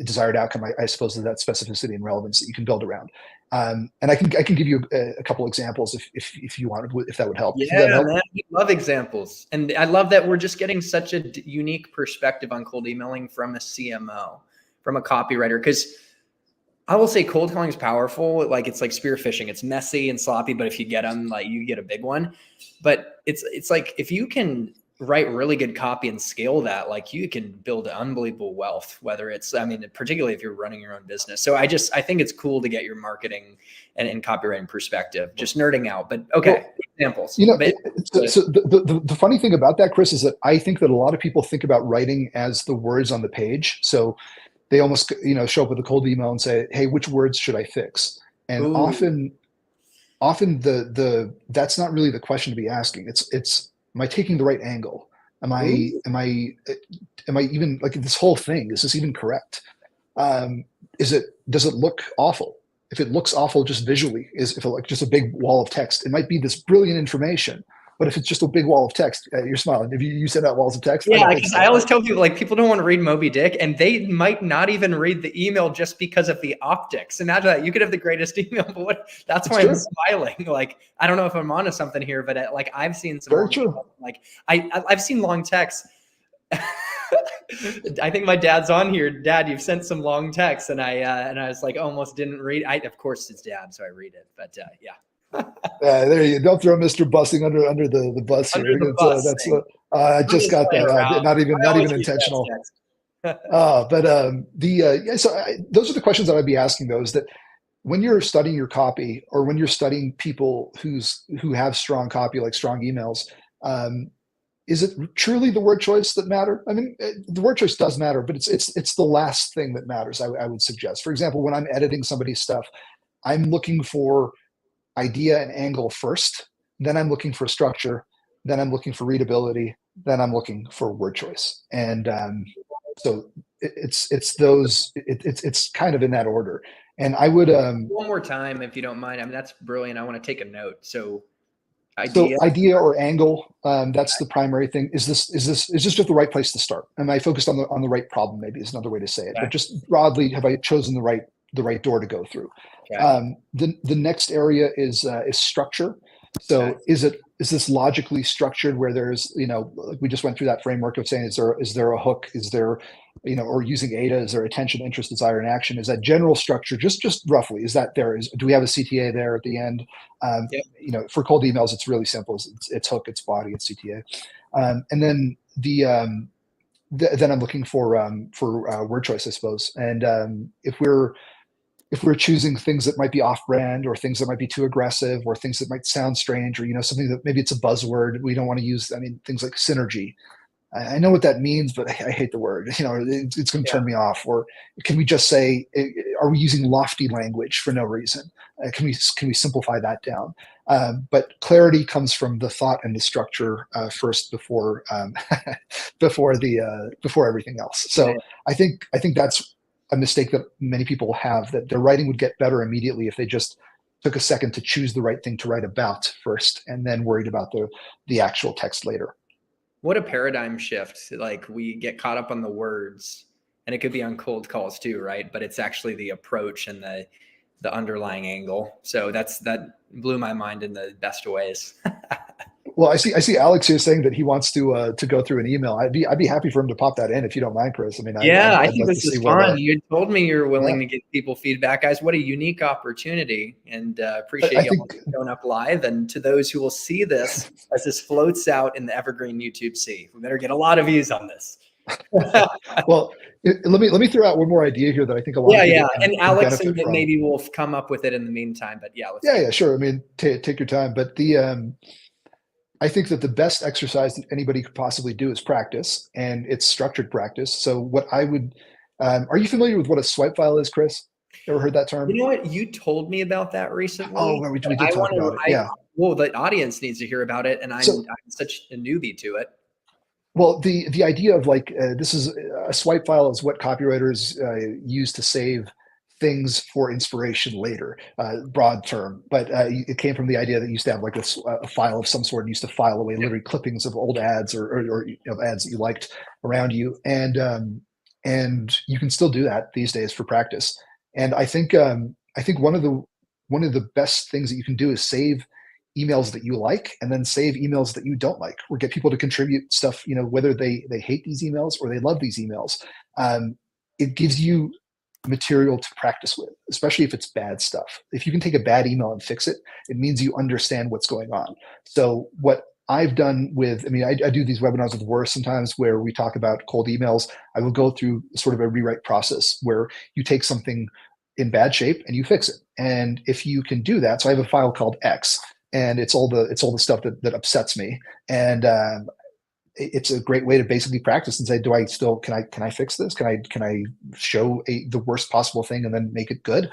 desired outcome, I suppose that specificity and relevance that you can build around. And I can give you a couple examples if you want, if that would help. Yeah, man, we love examples. And I love that we're just getting such a unique perspective on cold emailing from a CMO, from a copywriter. Because I will say cold calling is powerful. Like, it's like spear fishing. It's messy and sloppy, but if you get them, like, you get a big one. But it's like, if you can write really good copy and scale that, like, you can build unbelievable wealth, whether it's, particularly if you're running your own business. So I think it's cool to get your marketing and copywriting perspective, just nerding out, but okay. Well, examples. So the funny thing about that, Chris, is that I think that a lot of people think about writing as the words on the page. So they almost, show up with a cold email and say, hey, which words should I fix? And Ooh. often that's not really the question to be asking. It's, am I taking the right angle? Am I even, like, this whole thing, is this even correct? Does it look awful? If it looks awful just visually, if it like just a big wall of text, it might be this brilliant information. But if it's just a big wall of text, you're smiling. If you send out walls of text, yeah, because I always tell people, like, people don't want to read Moby Dick, and they might not even read the email just because of the optics. Imagine that. You could have the greatest email, but that's why I'm smiling. Like, I don't know if I'm onto something here, but like, I've seen some. Very true. Like, I've seen long texts. I think my dad's on here. Dad, you've sent some long texts, and I was like, almost didn't read. Of course, it's Dad, so I read it. But yeah. There you go. Don't throw Mr. Bussing under the bus here. I just got that. Not even intentional. So those are the questions that I'd be asking. Those that when you're studying your copy, or when you're studying people who have strong copy, like strong emails, is it truly the word choice that matter? I mean, the word choice does matter, but it's the last thing that matters. I would suggest. For example, when I'm editing somebody's stuff, I'm looking for idea and angle first, then I'm looking for structure, then I'm looking for readability, then I'm looking for word choice. And so it's kind of in that order. And I would one more time, if you don't mind. That's brilliant. I want to take a note. So idea or angle, that's the primary thing. Is this just the right place to start? Am I focused on the right problem? Maybe is another way to say it. But just broadly, have I chosen the right door to go through? Okay. The next area is structure. So is this logically structured, where there's, like we just went through that framework of saying, is there a hook? Is there, or using ADA, is there attention, interest, desire, and action? Is that general structure, just roughly, is that there? Do we have a CTA there at the end? For cold emails, it's really simple. It's hook, it's body, it's CTA. And then then I'm looking for word choice, I suppose. And if we're if we're choosing things that might be off-brand or things that might be too aggressive or things that might sound strange or something that maybe it's a buzzword we don't want to use. I mean, things like synergy. I know what that means, but I hate the word. It's going to Yeah. turn me off. Or can we just say, are we using lofty language for no reason? Can we simplify that down? But clarity comes from the thought and the structure first before before everything else. So Yeah. I think that's a mistake that many people have, that their writing would get better immediately if they just took a second to choose the right thing to write about first, and then worried about the actual text later. What a paradigm shift. Like we get caught up on the words, and it could be on cold calls too, right? But it's actually the approach and the underlying angle. So that blew my mind in the best ways. Well, I see Alex here saying that he wants to go through an email. I'd be happy for him to pop that in if you don't mind, Chris. I mean, Yeah, I I'd think love to this see is what. fun. You told me you're Yeah, willing to give people feedback, guys. What a unique opportunity, and I appreciate y'all think. showing up live. And to those who will see this as this floats out in the evergreen YouTube sea, we better get a lot of views on this. Well, let me throw out one more idea here that I think a lot Yeah, of people yeah. And can Alex, and benefit from. maybe we'll come up with it in the meantime. But yeah, let's Yeah, get yeah, sure. I mean, take your time. But I think that the best exercise that anybody could possibly do is practice, and it's structured practice. So what I would, are you familiar with what a swipe file is, Chris? Ever heard that term? You know what? You told me about that Oh, recently. well, we But did I talk want about to. it. I Yeah. well, the audience needs to hear about it, and I'm So, such a newbie to it. well, the idea of like this is a swipe file is what copywriters use to save things for inspiration later, broad term. But it came from the idea that you used to have like a file of some sort and used to file away Yeah. literally clippings of old ads or ads that you liked around you, and you can still do that these days for practice. And I think one of the best things that you can do is save emails that you like and then save emails that you don't like, or get people to contribute stuff, whether they hate these emails or they love these emails. um, it gives you material to practice with, especially if it's bad stuff. If you can take a bad email and fix it, it means you understand what's going on. So what I've done with, I mean, I do these webinars with Vouris sometimes where we talk about cold emails. I will go through sort of a rewrite process where you take something in bad shape and you fix it. And if you can do that, so I have a file called X, and it's all the stuff that upsets me. And it's a great way to basically practice and say, do I still, can I fix this? Can I show the worst possible thing and then make it good?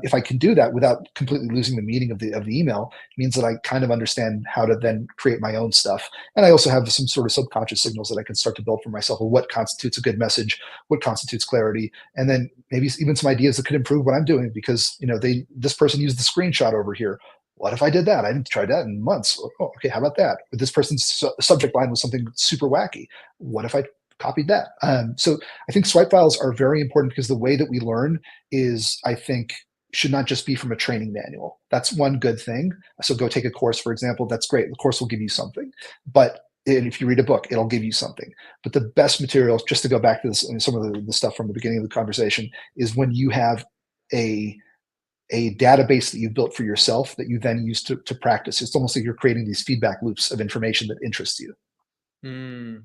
If I can do that without completely losing the meaning of the email, it means that I kind of understand how to then create my own stuff. And I also have some sort of subconscious signals that I can start to build for myself of what constitutes a good message, what constitutes clarity, and then maybe even some ideas that could improve what I'm doing, because this person used the screenshot over here. What if I did that? I haven't tried that in months. Oh, okay, how about that? But this person's subject line was something super wacky. What if I copied that? So I think swipe files are very important, because the way that we learn is, I think, should not just be from a training manual. That's one good thing. So go take a course, for example. That's great. The course will give you something. But if you read a book, it'll give you something. But the best materials, just to go back to this, and some of the stuff from the beginning of the conversation, is when you have a database that you've built for yourself that you then use to practice. It's almost like you're creating these feedback loops of information that interests you. Hmm.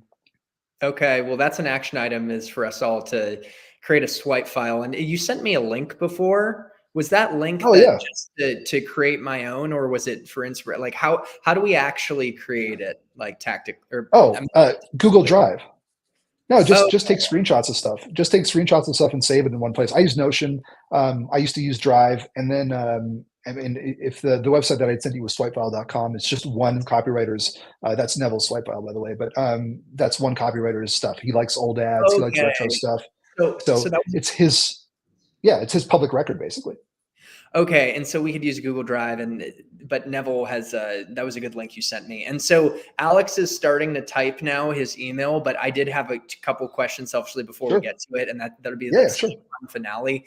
Okay, well, that's an action item, is for us all to create a swipe file. And you sent me a link before. Was that link Oh that yeah. just to create my own, or was it for inspiration? Like how do we actually create it? Like tactic, or I Oh, mean, Google Drive. No, oh, just take screenshots of stuff. Just take screenshots of stuff and save it in one place. I use Notion. I used to use Drive, and then I mean, if the website that I'd sent you was swipefile.com, it's just one copywriter's. That's Neville's Swipefile, by the way, but that's one copywriter's stuff. He likes old ads. He likes retro okay. stuff. So So that was it's his, yeah, it's his public record basically. okay, and so we could use Google Drive, but Neville has that was a good link you sent me. And so Alex is starting to type now his email, but I did have a couple questions selfishly before we Sure. get to it, and that'll be Yeah, like yeah, such sure. a fun finale.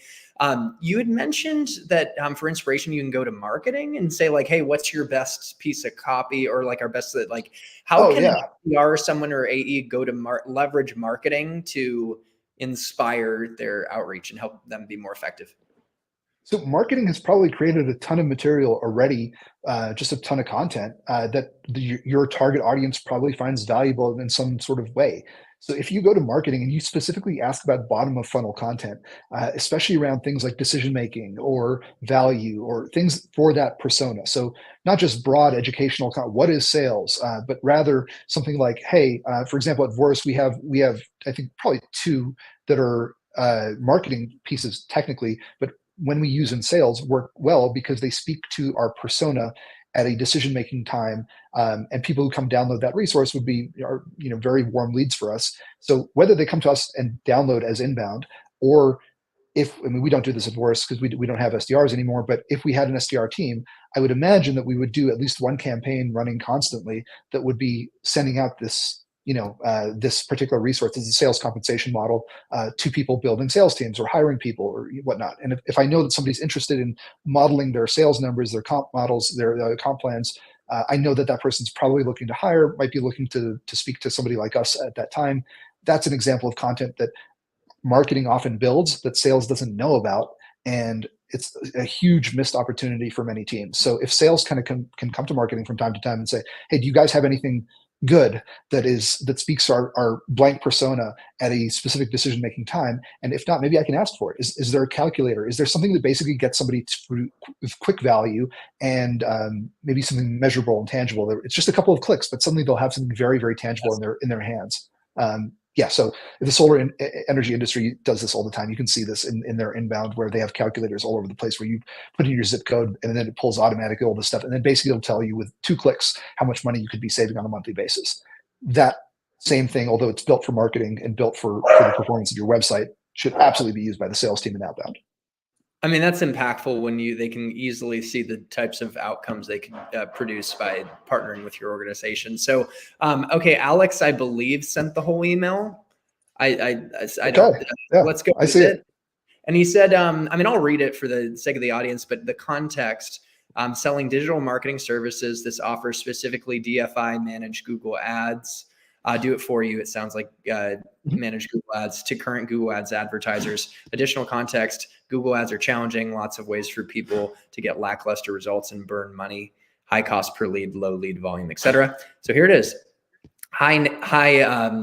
You had mentioned that for inspiration, you can go to marketing and say like, "Hey, what's your best piece of copy?" Or like our best, like, how Oh can an yeah. PR someone or AE go to leverage marketing to inspire their outreach and help them be more effective? So marketing has probably created a ton of material already, just a ton of content that your target audience probably finds valuable in some sort of way. So if you go to marketing and you specifically ask about bottom of funnel content, especially around things like decision making or value or things for that persona. So not just broad educational content, what is sales, but rather something like, hey, for example, at Vouris we have I think probably two that are marketing pieces technically, but when we use in sales work well because they speak to our persona at a decision making time, and people who come download that resource would be are very warm leads for us. So whether they come to us and download as inbound, or if I mean we don't do this at Vouris because we don't have SDRs anymore, but if we had an SDR team, I would imagine that we would do at least one campaign running constantly that would be sending out this particular resource as a sales compensation model to people building sales teams or hiring people or whatnot. And if I know that somebody's interested in modeling their sales numbers, their comp models, their comp plans, I know that that person's probably looking to hire, might be looking to speak to somebody like us at that time. That's an example of content that marketing often builds that sales doesn't know about. And it's a huge missed opportunity for many teams. So if sales kind of can come to marketing from time to time and say, hey, do you guys have anything good that speaks our blank persona at a specific decision making time? And if not, maybe I can ask for it. Is there a calculator? Is there something that basically gets somebody with quick value and maybe something measurable and tangible? It's just a couple of clicks, but suddenly they'll have something very, very tangible in their hands. Yeah, so the solar energy industry does this all the time. You can see this in their inbound where they have calculators all over the place where you put in your zip code and then it pulls automatically all this stuff. And then basically it'll tell you with 2 clicks how much money you could be saving on a monthly basis. That same thing, although it's built for marketing and built for the performance of your website, should absolutely be used by the sales team in outbound. I mean, that's impactful when they can easily see the types of outcomes they can produce by partnering with your organization. So, okay, Alex, I believe sent the whole email. I don't, yeah, let's go I see it. And he said, I mean, I'll read it for the sake of the audience, but the context, selling digital marketing services. This offers specifically DFI managed Google ads. Do it for you. It sounds like manage Google ads to current Google ads advertisers. Additional context, Google ads are challenging, lots of ways for people to get lackluster results and burn money, high cost per lead, low lead volume, etc. So here it is. Hi,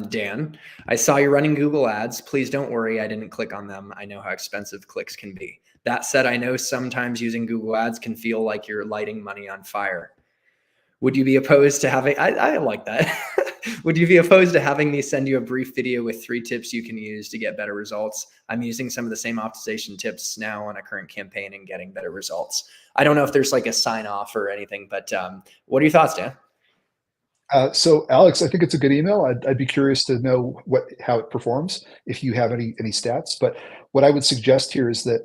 Dan. I saw you're running Google ads. Please don't worry. I didn't click on them. I know how expensive clicks can be. That said, I know sometimes using Google ads can feel like you're lighting money on fire. Would you be opposed to having, I like that. Would you be opposed to having me send you a brief video with 3 tips you can use to get better results? I'm using some of the same optimization tips now on a current campaign and getting better results. I don't know if there's like a sign off or anything, but what are your thoughts, Dan? So Alex, I think it's a good email. I'd be curious to know how it performs, if you have any stats. But what I would suggest here is that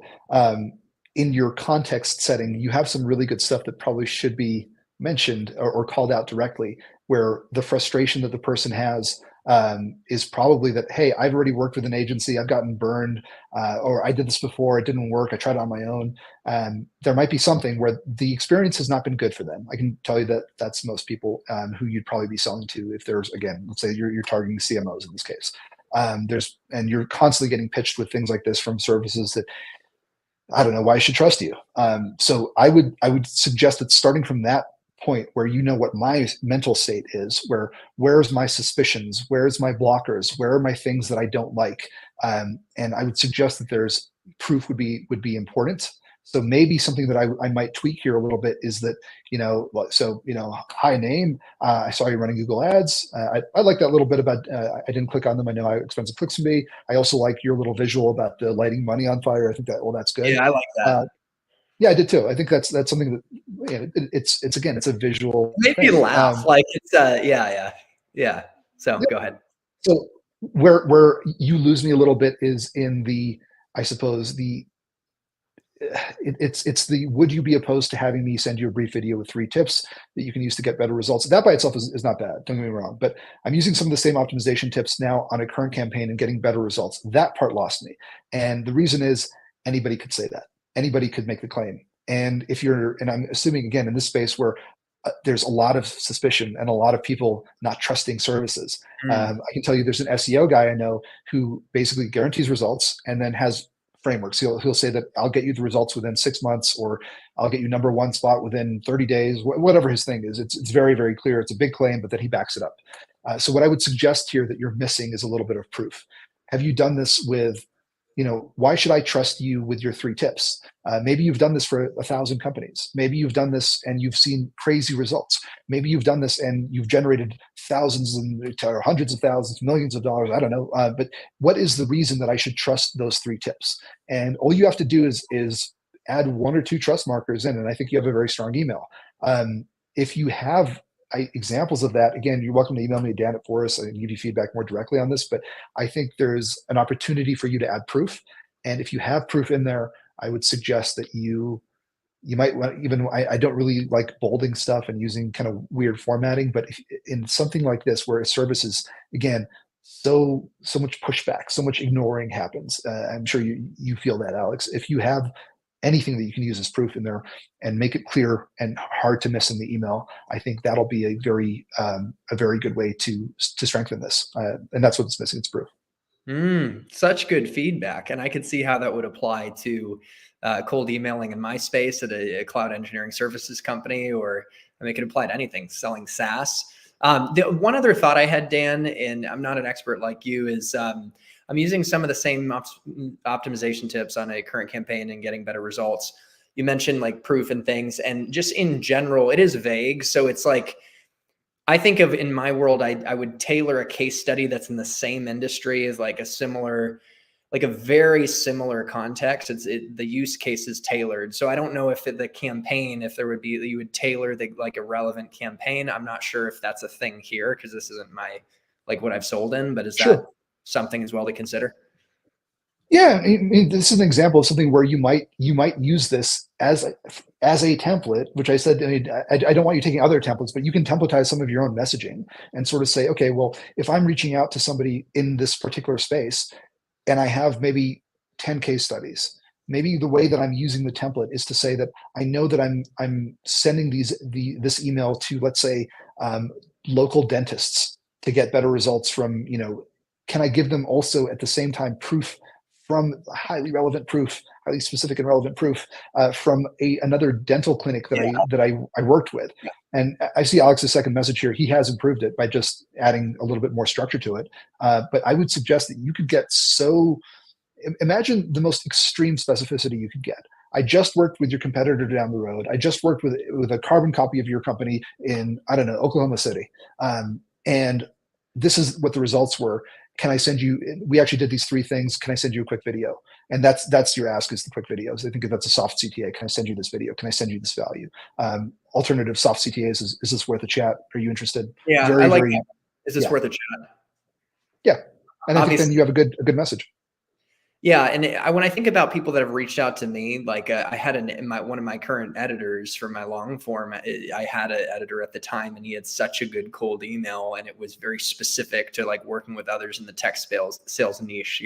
in your context setting, you have some really good stuff that probably should be mentioned or called out directly, where the frustration that the person has is probably that, hey, I've already worked with an agency, I've gotten burned, or I did this before, it didn't work, I tried it on my own. There might be something where the experience has not been good for them. I can tell you that that's most people who you'd probably be selling to if there's, again, let's say you're targeting CMOs in this case. And you're constantly getting pitched with things like this from services that I don't know why I should trust you. So I would suggest that starting from that point where you know what my mental state is, where's my suspicions, where's my blockers, where are my things that I don't like, and I would suggest that there's proof would be important. So maybe something that I might tweak here a little bit is that, hi name, I saw you running Google ads. I like that little bit about, I didn't click on them. I know how expensive clicks can be. I also like your little visual about the lighting money on fire. I think that's good. Yeah, I like that. Yeah, I did too. I think that's something that it's again, it's a visual. It made me laugh. Like it's yeah. So go ahead. So where you lose me a little bit is in the, I suppose it's the would you be opposed to having me send you a brief video with 3 tips that you can use to get better results? That by itself is not bad. Don't get me wrong, but I'm using some of the same optimization tips now on a current campaign and getting better results. That part lost me, and the reason is anybody could say that. Anybody could make the claim. And and I'm assuming again in this space where there's a lot of suspicion and a lot of people not trusting services. I can tell you there's an SEO guy I know who basically guarantees results and then has frameworks. He'll say that I'll get you the results within 6 months, or I'll get you #1 spot within 30 days, whatever his thing is. It's very, very clear. It's a big claim, but that he backs it up. So what I would suggest here that you're missing is a little bit of proof. Have you done this with, why should I trust you with your 3 tips? Maybe you've done this for 1,000 companies. Maybe you've done this and you've seen crazy results. Maybe you've done this and you've generated thousands or hundreds of thousands, millions of dollars. I don't know. But what is the reason that I should trust those 3 tips? And all you have to do is add 1 or 2 trust markers in, and I think you have a very strong email. If you have examples of that, again, you're welcome to email me, Dan at Vouris. I can give you feedback more directly on this, but I think there's an opportunity for you to add proof. And if you have proof in there, I would suggest that you might want, even I don't really like bolding stuff and using kind of weird formatting, but in something like this where a service is, again, so much pushback, so much ignoring happens. I'm sure you feel that, Alex. If you have anything that you can use as proof in there and make it clear and hard to miss in the email, I think that'll be a very good way to strengthen this. And that's what's missing. It's proof. Such good feedback. And I could see how that would apply to cold emailing in my space at a cloud engineering services company, or I mean, it could apply to anything, selling SaaS. The one other thought I had, Dan, and I'm not an expert like you, is I'm using some of the same optimization tips on a current campaign and getting better results. You mentioned like proof and things, and just in general, it is vague. So it's like, I think of, in my world, I would tailor a case study that's in the same industry as like a very similar context. The use case is tailored. So I don't know if the campaign, if there would be, you would tailor like a relevant campaign. I'm not sure if that's a thing here, because this isn't like what I've sold in, but is that something as well to consider? Yeah, I mean, this is an example of something where you might use this as a template, which I said, I don't want you taking other templates, but you can templatize some of your own messaging and sort of say, okay, well, if I'm reaching out to somebody in this particular space and I have maybe 10 case studies, maybe the way that I'm using the template is to say that I know that I'm sending this email to, let's say, local dentists to get better results from, can I give them also at the same time proof from highly specific and relevant proof from another dental clinic that I worked with. Yeah. And I see Alex's second message here. He has improved it by just adding a little bit more structure to it. But I would suggest that you could get imagine the most extreme specificity you could get. I just worked with your competitor down the road. I just worked with a carbon copy of your company in, I don't know, Oklahoma City. And this is what the results were. Can I send you, we actually did these 3 things. Can I send you a quick video? And that's your ask, is the quick videos. I think if that's a soft CTA, can I send you this video? Can I send you this value? Alternative soft CTAs, is this worth a chat? Are you interested? Yeah, I like that. Is this worth a chat? Yeah. And I think then you have a good message. Yeah, and when I think about people that have reached out to me, like I had one of my current editors for my long form, I had an editor at the time, and he had such a good cold email, and it was very specific to like working with others in the tech sales niche,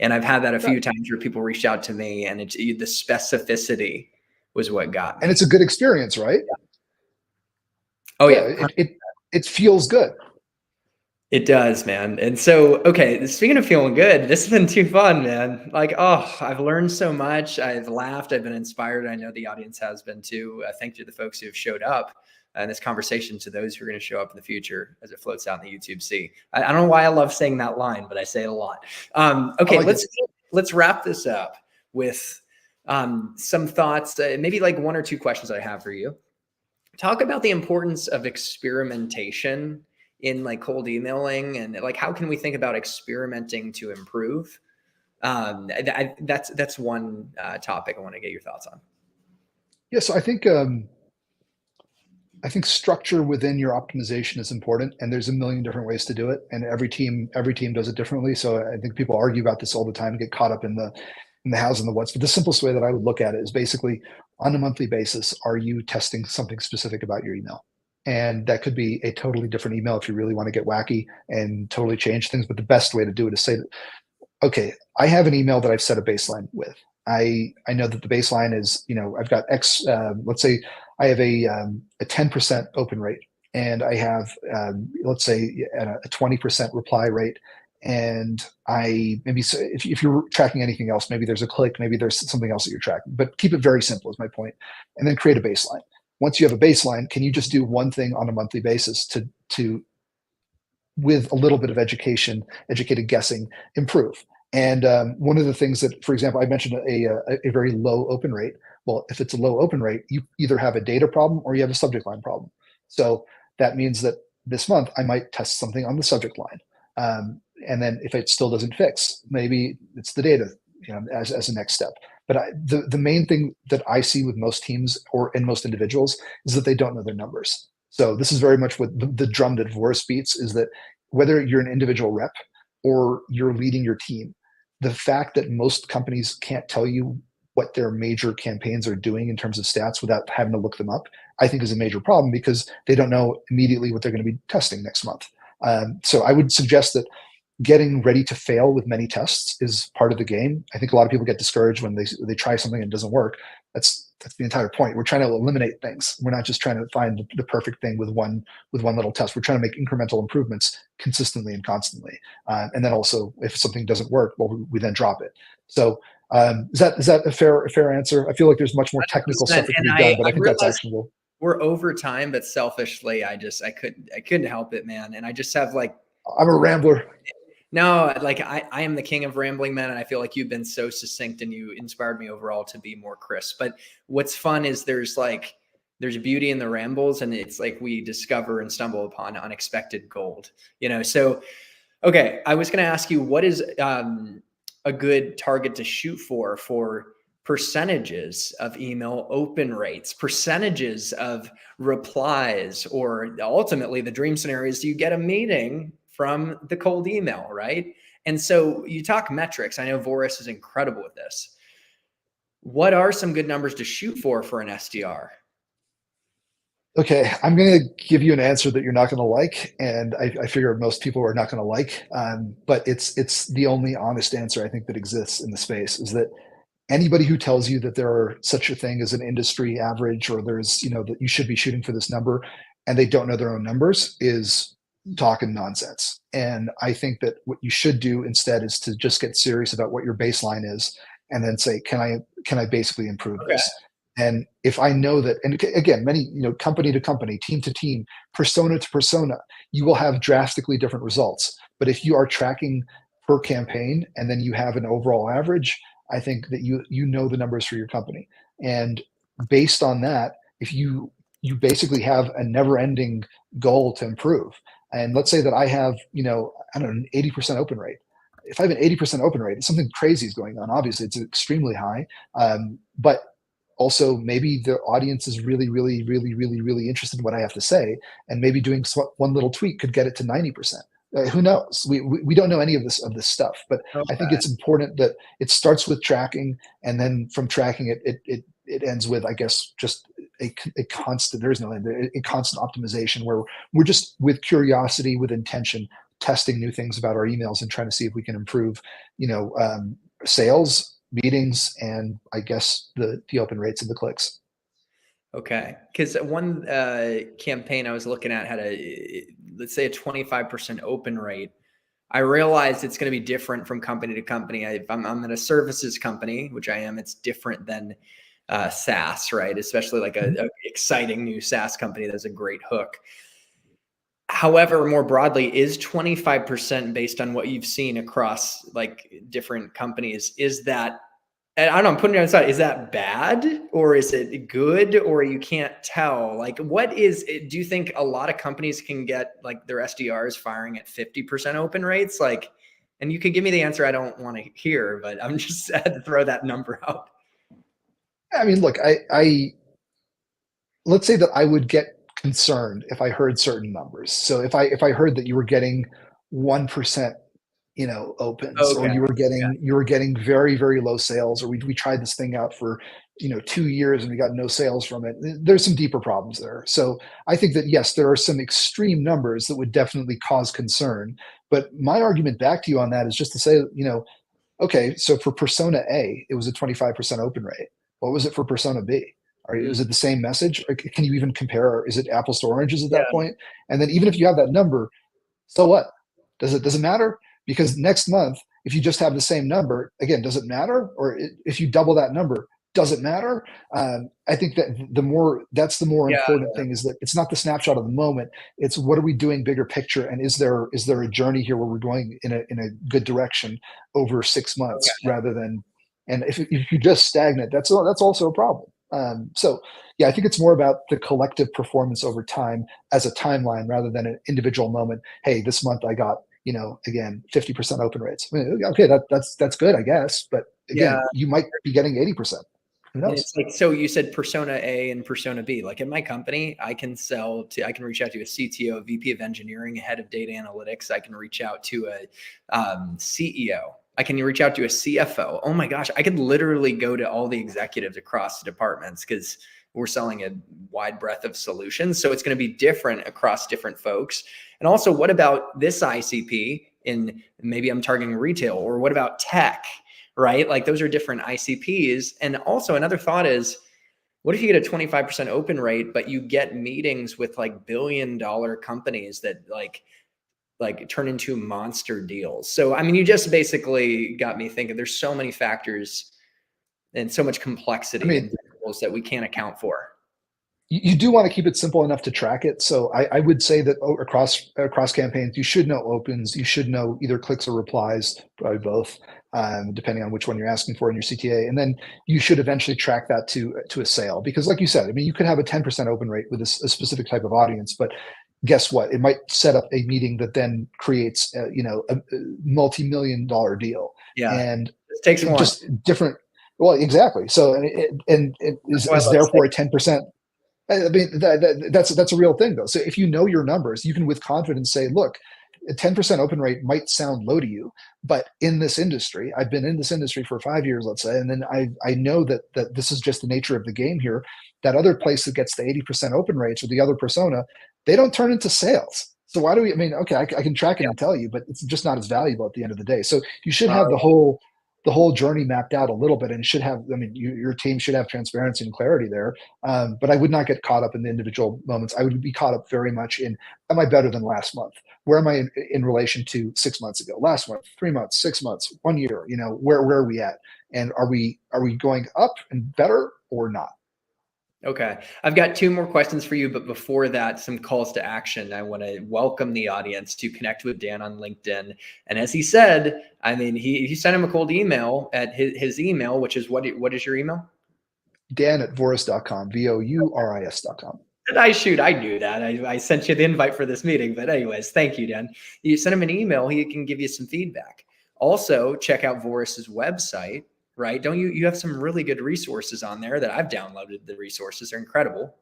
And I've had that a few times where people reached out to me, and the specificity was what got me. And it's a good experience, right? Yeah. Oh yeah, it feels good. It does, man. And so, okay, speaking of feeling good, this has been too fun, man. Like, I've learned so much. I've laughed. I've been inspired. I know the audience has been too. Thank you to the folks who have showed up in this conversation, to those who are going to show up in the future as it floats out in the YouTube sea. I don't know why I love saying that line, but I say it a lot. Okay, let's wrap this up with some thoughts, maybe like 1 or 2 questions I have for you. Talk about the importance of experimentation in like cold emailing, and like, how can we think about experimenting to improve? That's one topic I want to get your thoughts on. Yeah, so I think structure within your optimization is important, and there's a million different ways to do it, and every team does it differently. So I think people argue about this all the time and get caught up in the hows and the whats. But the simplest way that I would look at it is basically, on a monthly basis, are you testing something specific about your email? And that could be a totally different email if you really want to get wacky and totally change things. But the best way to do it is say that, okay, I have an email that I've set a baseline with. I know that the baseline is, I've got X, let's say I have a 10% open rate, and I have, let's say, a 20% reply rate. And if you're tracking anything else, maybe there's a click, maybe there's something else that you're tracking, but keep it very simple is my point. And then create a baseline. Once you have a baseline, can you just do one thing on a monthly basis to with a little bit of educated guessing, improve. And one of the things that, for example, I mentioned a very low open rate. Well, if it's a low open rate, you either have a data problem or you have a subject line problem. So that means that this month I might test something on the subject line. And then if it still doesn't fix, maybe it's the data, as a next step. But the main thing that I see with most teams and most individuals is that they don't know their numbers. So this is very much what the drum that Vouris beats, is that whether you're an individual rep or you're leading your team, the fact that most companies can't tell you what their major campaigns are doing in terms of stats without having to look them up, I think is a major problem, because they don't know immediately what they're going to be testing next month. So I would suggest that getting ready to fail with many tests is part of the game. I think a lot of people get discouraged when they try something and it doesn't work. That's the entire point. We're trying to eliminate things. We're not just trying to find the perfect thing with one little test. We're trying to make incremental improvements consistently and constantly. And then also, if something doesn't work, well, we then drop it. So is that a fair answer? I feel like there's much more technical stuff that can be done, but I think that's actionable. We're over time, but selfishly, I couldn't help it, man. And I just have like, I'm a rambler. No, like I am the king of rambling, man. And I feel like you've been so succinct and you inspired me overall to be more crisp. But what's fun is there's beauty in the rambles, and it's like we discover and stumble upon unexpected gold, So, okay, I was going to ask you, what is a good target to shoot for percentages of email open rates, percentages of replies, or ultimately the dream scenario is, do you get a meeting from the cold email, right? And so you talk metrics. I know Vouris is incredible with this. What are some good numbers to shoot for an SDR? Okay, I'm going to give you an answer that you're not going to like, and I figure most people are not going to like, but it's the only honest answer I think that exists in the space, is that anybody who tells you that there are such a thing as an industry average, or there's, that you should be shooting for this number, and they don't know their own numbers, is talking nonsense. And I think that what you should do instead is to just get serious about what your baseline is, and then say, can I basically improve this? And if I know that, and again, many, company to company, team to team, persona to persona, you will have drastically different results. But if you are tracking per campaign and then you have an overall average, I think that you know the numbers for your company. And based on that, if you basically have a never-ending goal to improve. And let's say that I have, an 80% open rate. If I have an 80% open rate, something crazy is going on. Obviously, it's extremely high. But also, maybe the audience is really, really, really, really, really interested in what I have to say. And maybe doing one little tweak could get it to 90%. Who knows? We don't know any of this stuff. But I think it's important that it starts with tracking, and then from tracking it ends with, I guess, just a constant, there is no end, a constant optimization where we're just, with curiosity, with intention, testing new things about our emails and trying to see if we can improve, sales, meetings, and I guess the open rates of the clicks. Okay. Because one campaign I was looking at had let's say a 25% open rate. I realized it's going to be different from company to company. If I'm in a services company, which I am, it's different than SaaS, right? Especially like a exciting new SaaS company that's a great hook. However, more broadly, is 25% based on what you've seen across like different companies? Is that, and I don't know, I'm putting it on the side, is that bad or is it good, or you can't tell? Like, do you think a lot of companies can get like their SDRs firing at 50% open rates? Like, and you could give me the answer I don't want to hear, but I'm just had to throw that number out. I mean, look, I let's say that I would get concerned if I heard certain numbers. So if I heard that you were getting 1%, opens, or you were getting very, very low sales, or we tried this thing out for 2 years and we got no sales from it, there's some deeper problems there. So I think that, yes, there are some extreme numbers that would definitely cause concern. But my argument back to you on that is just to say, okay, so for persona A, it was a 25% open rate. What was it for persona B? Is it the same message? Or can you even compare? Is it apples to oranges at that point? And then even if you have that number, so what? Does it matter? Because next month, if you just have the same number, again, does it matter? Or if you double that number, doesn't matter. I think that that's the more Yeah. important thing, is that it's not the snapshot of the moment. It's what are we doing bigger picture, and is there a journey here where we're going in a good direction over 6 months Okay. rather than, and if you're just stagnant, that's also a problem. So yeah, I think it's more about the collective performance over time as a timeline rather than an individual moment. Hey, this month I got, again, 50% open rates. I mean, okay, that's good, I guess. But Yeah. again, you might be getting 80%. Who And knows? it's like, so you said persona A and persona B. Like in my company, I can reach out to a CTO, VP of engineering, head of data analytics. I can reach out to a CEO. I can reach out to a CFO. Oh my gosh, I could literally go to all the executives across the departments because we're selling a wide breadth of solutions. So it's going to be different across different folks. And also, what about this ICP in, maybe I'm targeting retail, or what about tech? Right? Like those are different ICPs. And also another thought is, what if you get a 25% open rate, but you get meetings with like billion-dollar companies that like turn into monster deals? So, I mean, you just basically got me thinking there's so many factors and so much I complexity mean, and variables that we can't account for. you do want to keep it simple enough to track it. So I would say that across campaigns, you should know opens, you should know either clicks or replies, probably both, depending on which one you're asking for in your CTA. And then you should eventually track that to a sale, because like you said, I mean, you could have a 10% open rate with a specific type of audience, but guess what? It might set up a meeting that then creates, a multi-million-dollar deal, Yeah. and It takes one. just different. Well, exactly. So, and it That's why I is love therefore a sales. 10%. I mean, that's a real thing, though. So if you know your numbers, you can with confidence say, look, a 10% open rate might sound low to you, but in this industry, I've been in this industry for 5 years, let's say, and then I know that this is just the nature of the game here. That other place that gets the 80% open rates, or the other persona, they don't turn into sales. So why do we? I mean, okay, I can track it Yeah. and tell you, but it's just not as valuable at the end of the day. So you should Uh, have the whole journey mapped out a little bit, and it should have. I mean, your team should have transparency and clarity there. But I would not get caught up in the individual moments. I would be caught up very much in, am I better than last month? Where am I in relation to 6 months ago, last month, 3 months, 6 months, 1 year? Where are we at? And are we going up and better or not? Okay. I've got two more questions for you, but before that, some calls to action. I want to welcome the audience to connect with Dan on LinkedIn. And as he said, I mean, he sent him a cold email at his email, which is what is your email? Dan@Vouris.com, VOURIS.com. I knew that. I sent you the invite for this meeting, but anyways, thank you, Dan. You send him an email, he can give you some feedback. Also, check out Vouris's website, right? Don't you have some really good resources on there that I've downloaded. The resources, they're incredible.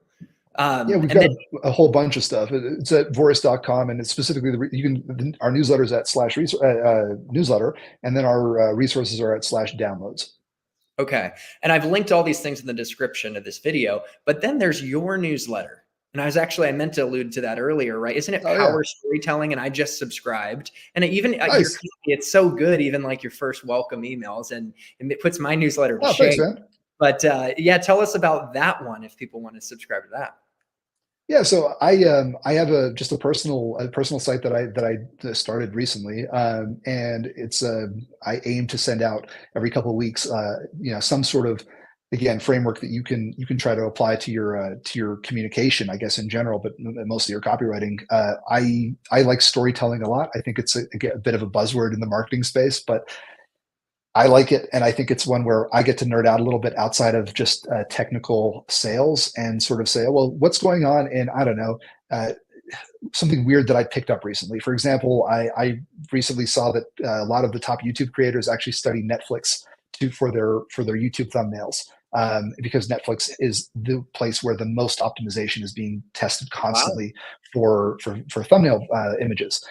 Yeah, we've And got then a whole bunch of stuff. It's at Vouris.com, and it's specifically our newsletters at /newsletter, and then our resources are at /downloads. okay. And I've linked all these things in the description of this video, but then there's your newsletter. And I meant to allude to that earlier, right? Isn't it Oh yeah, Power Storytelling? And I just subscribed. And even your nice. copy, it's so good, even like your first welcome emails, and it puts my newsletter to Oh, thanks, shame. man. But yeah, tell us about that one if people want to subscribe to that. Yeah, so I have just a personal site that I started recently, and it's I aim to send out every couple of weeks, some sort of, again, framework that you can try to apply to your communication, I guess, in general, but mostly your copywriting. I like storytelling a lot. I think it's a bit of a buzzword in the marketing space, but I like it, and I think it's one where I get to nerd out a little bit outside of just technical sales, and sort of say, well, what's going on in, I don't know, uh, something weird that I picked up recently. For example, I recently saw that a lot of the top YouTube creators actually study Netflix for their YouTube thumbnails, because Netflix is the place where the most optimization is being tested Wow. constantly for thumbnail images.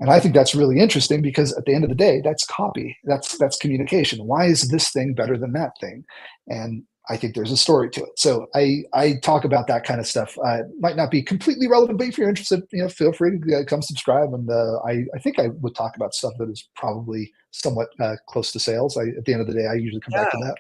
And I think that's really interesting, because at the end of the day, that's copy. That's communication. Why is this thing better than that thing? And I think there's a story to it. So I talk about that kind of stuff. Might not be completely relevant, but if you're interested, feel free to come subscribe. And I think I would talk about stuff that is probably somewhat close to sales. At the end of the day, I usually come back Yeah. to that.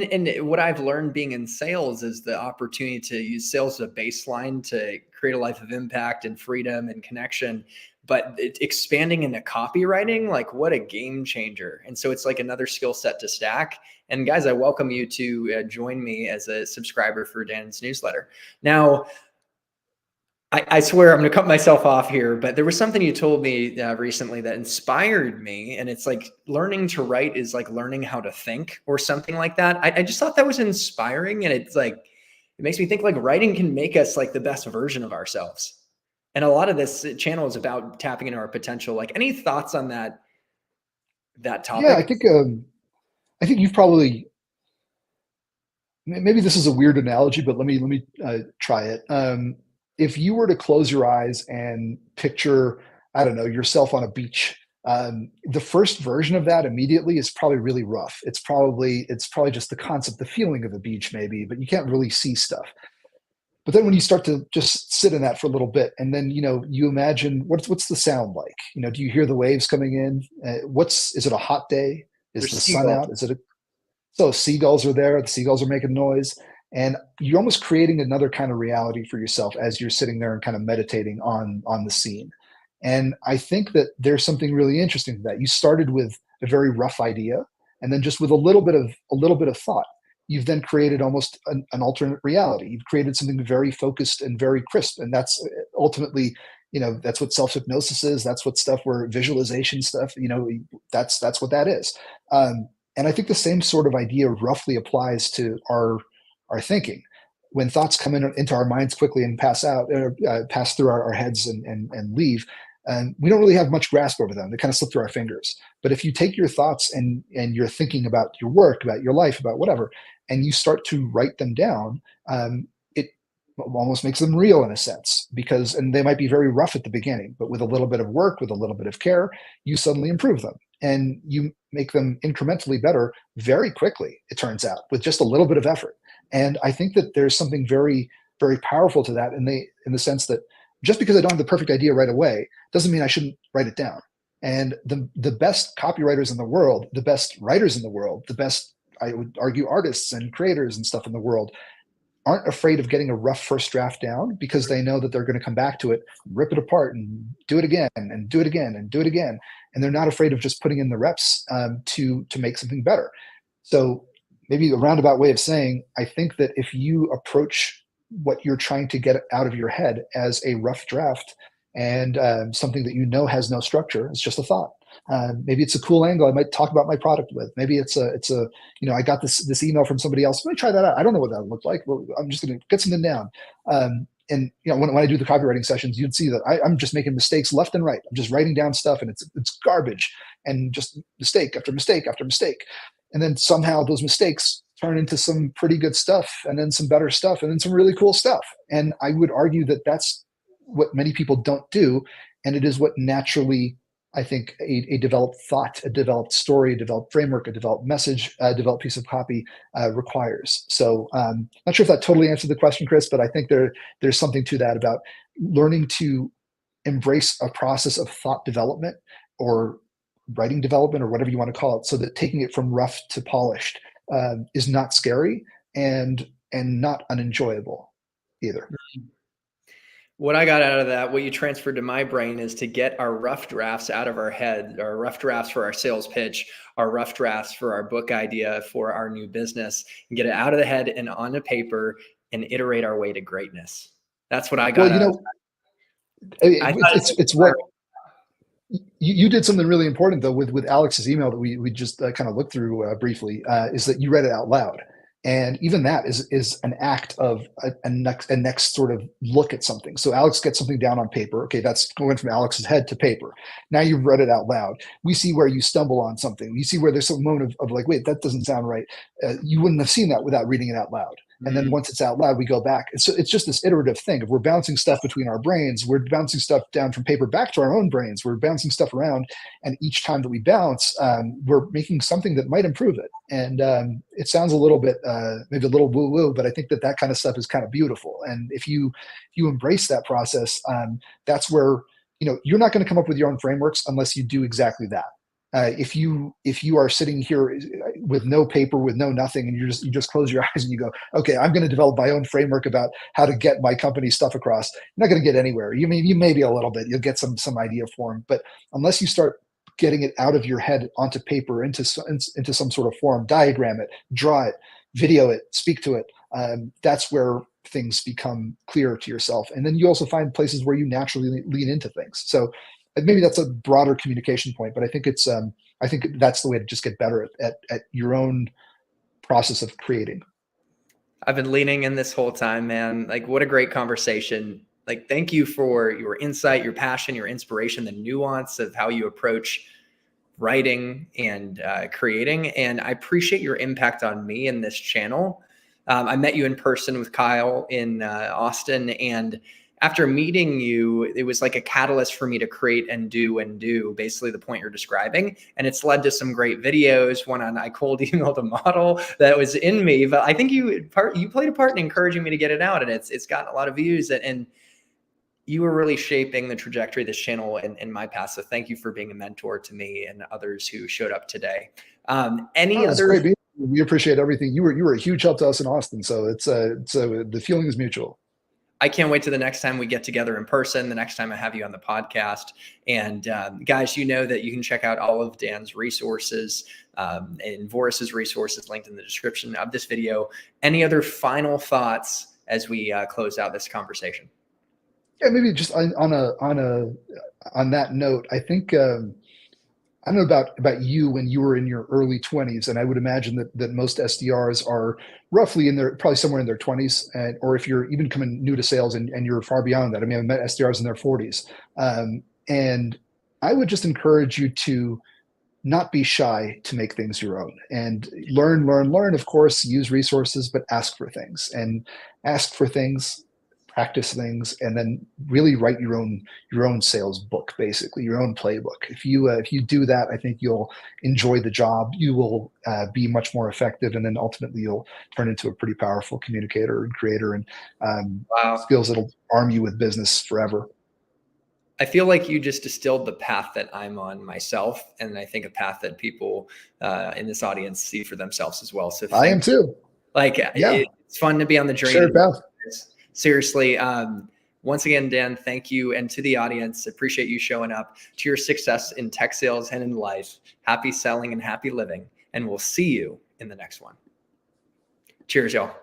And what I've learned being in sales is the opportunity to use sales as a baseline to create a life of impact and freedom and connection. but expanding into copywriting, like what a game changer. And so it's like another skill set to stack. And guys, I welcome you to join me as a subscriber for Dan's newsletter. Now, I swear I'm going to cut myself off here, but there was something you told me recently that inspired me. And it's like learning to write is like learning how to think or something like that. I just thought that was inspiring. And it's like, it makes me think like writing can make us like the best version of ourselves. And a lot of this channel is about tapping into our potential. Like any thoughts on that topic? Yeah, I think you've probably, maybe this is a weird analogy, but let me try it. If you were to close your eyes and picture, I don't know, yourself on a beach, the first version of that immediately is probably really rough. It's probably just the concept, the feeling of a beach maybe, but you can't really see stuff. But then when you start to just sit in that for a little bit, and then you imagine what's the sound like? Do you hear the waves coming in? Is it a hot day? Is the sun out? So seagulls are there. The seagulls are making noise, and you're almost creating another kind of reality for yourself as you're sitting there and kind of meditating on the scene. And I think that there's something really interesting to that. You started with a very rough idea, and then just with a little bit of thought, you've then created almost an alternate reality. You've created something very focused and very crisp. And that's ultimately, that's what self-hypnosis is. That's what stuff where visualization stuff, that's what that is. And I think the same sort of idea roughly applies to our thinking. When thoughts come into our minds quickly and pass through our heads and leave, and we don't really have much grasp over them. They kind of slip through our fingers. But if you take your thoughts and you're thinking about your work, about your life, about whatever, and you start to write them down, it almost makes them real in a sense, and they might be very rough at the beginning, but with a little bit of work, with a little bit of care, you suddenly improve them and you make them incrementally better very quickly, it turns out, with just a little bit of effort. And I think that there's something very, very powerful to that in the sense that just because I don't have the perfect idea right away doesn't mean I shouldn't write it down. And the best copywriters in the world, the best writers in the world, the best, I would argue, artists and creators and stuff in the world aren't afraid of getting a rough first draft down, because they know that they're going to come back to it, rip it apart and do it again and do it again and do it again. And they're not afraid of just putting in the reps to make something better. So maybe a roundabout way of saying, I think that if you approach what you're trying to get out of your head as a rough draft and something that has no structure, it's just a thought. Maybe it's a cool angle I might talk about my product with. Maybe it's I got this email from somebody else. Let me try that out. I don't know what that looked like. Well, I'm just going to get something down. And when I do the copywriting sessions, you'd see that I'm just making mistakes left and right. I'm just writing down stuff, and it's garbage, and just mistake after mistake after mistake. And then somehow those mistakes turn into some pretty good stuff, and then some better stuff, and then some really cool stuff. And I would argue that that's what many people don't do. And it is what naturally, I think, a developed thought, a developed story, a developed framework, a developed message, a developed piece of copy requires. So not sure if that totally answered the question, Chris, but I think there's something to that about learning to embrace a process of thought development or writing development or whatever you want to call it, so that taking it from rough to polished is not scary and not unenjoyable either. What I got out of that, what you transferred to my brain, is to get our rough drafts out of our head, our rough drafts for our sales pitch, our rough drafts for our book idea, for our new business, and get it out of the head and onto paper and iterate our way to greatness. That's what I got out of that. It's what you did something really important though with Alex's email that we just kind of looked through briefly, is that you read it out loud. And even that is an act of a next sort of look at something. So Alex gets something down on paper. Okay, that's going from Alex's head to paper. Now you've read it out loud. We see where you stumble on something. You see where there's some moment of like, wait, that doesn't sound right. You wouldn't have seen that without reading it out loud. And then once it's out loud, we go back. So it's just this iterative thing of we're bouncing stuff between our brains. We're bouncing stuff down from paper back to our own brains. We're bouncing stuff around. And each time that we bounce, we're making something that might improve it. And it sounds a little bit, maybe a little woo-woo, but I think that kind of stuff is kind of beautiful. And if you embrace that process, that's where, you're not going to come up with your own frameworks unless you do exactly that. If you are sitting here, with no paper, with no nothing, and you just close your eyes and you go, okay, I'm going to develop my own framework about how to get my company stuff across. You're not going to get anywhere. You may be a little bit. You'll get some idea form, but unless you start getting it out of your head onto paper, into some sort of form, diagram it, draw it, video it, speak to it. That's where things become clear to yourself. And then you also find places where you naturally lean into things. So maybe that's a broader communication point, but I think I think that's the way to just get better at your own process of creating. I've been leaning in this whole time, man. Like, what a great conversation. Like, thank you for your insight, your passion, your inspiration, the nuance of how you approach writing and creating. And I appreciate your impact on me in this channel. I met you in person with Kyle in Austin, and after meeting you, it was like a catalyst for me to create and do basically the point you're describing. And it's led to some great videos. One on I cold emailed a model that was in me, but I think you played a part in encouraging me to get it out, and it's gotten a lot of views, and you were really shaping the trajectory of this channel in my past. So thank you for being a mentor to me and others who showed up today. It's great. We appreciate everything. You were a huge help to us in Austin. So it's the feeling is mutual. I can't wait to the next time we get together in person, the next time I have you on the podcast. And guys, you know that you can check out all of Dan's resources and Vouris's resources linked in the description of this video. Any other final thoughts as we close out this conversation? Yeah, maybe just on that note, I think I don't know about you when you were in your early 20s, and I would imagine that most SDRs are roughly probably somewhere in their 20s, or if you're even coming new to sales and you're far beyond that. I mean, I've met SDRs in their 40s, and I would just encourage you to not be shy to make things your own, and learn. Of course, use resources, but ask for things, practice things, and then really write your own sales book, basically your own playbook. If you do that, I think you'll enjoy the job. You will be much more effective, and then ultimately you'll turn into a pretty powerful communicator and creator, and skills that'll arm you with business forever. I feel like you just distilled the path that I'm on myself, and I think a path that people in this audience see for themselves as well. So I am too. Like, yeah, it's fun to be on the journey. Shared path. Seriously. Once again, Dan, thank you. And to the audience, appreciate you showing up. To your success in tech sales and in life, happy selling and happy living. And we'll see you in the next one. Cheers, y'all.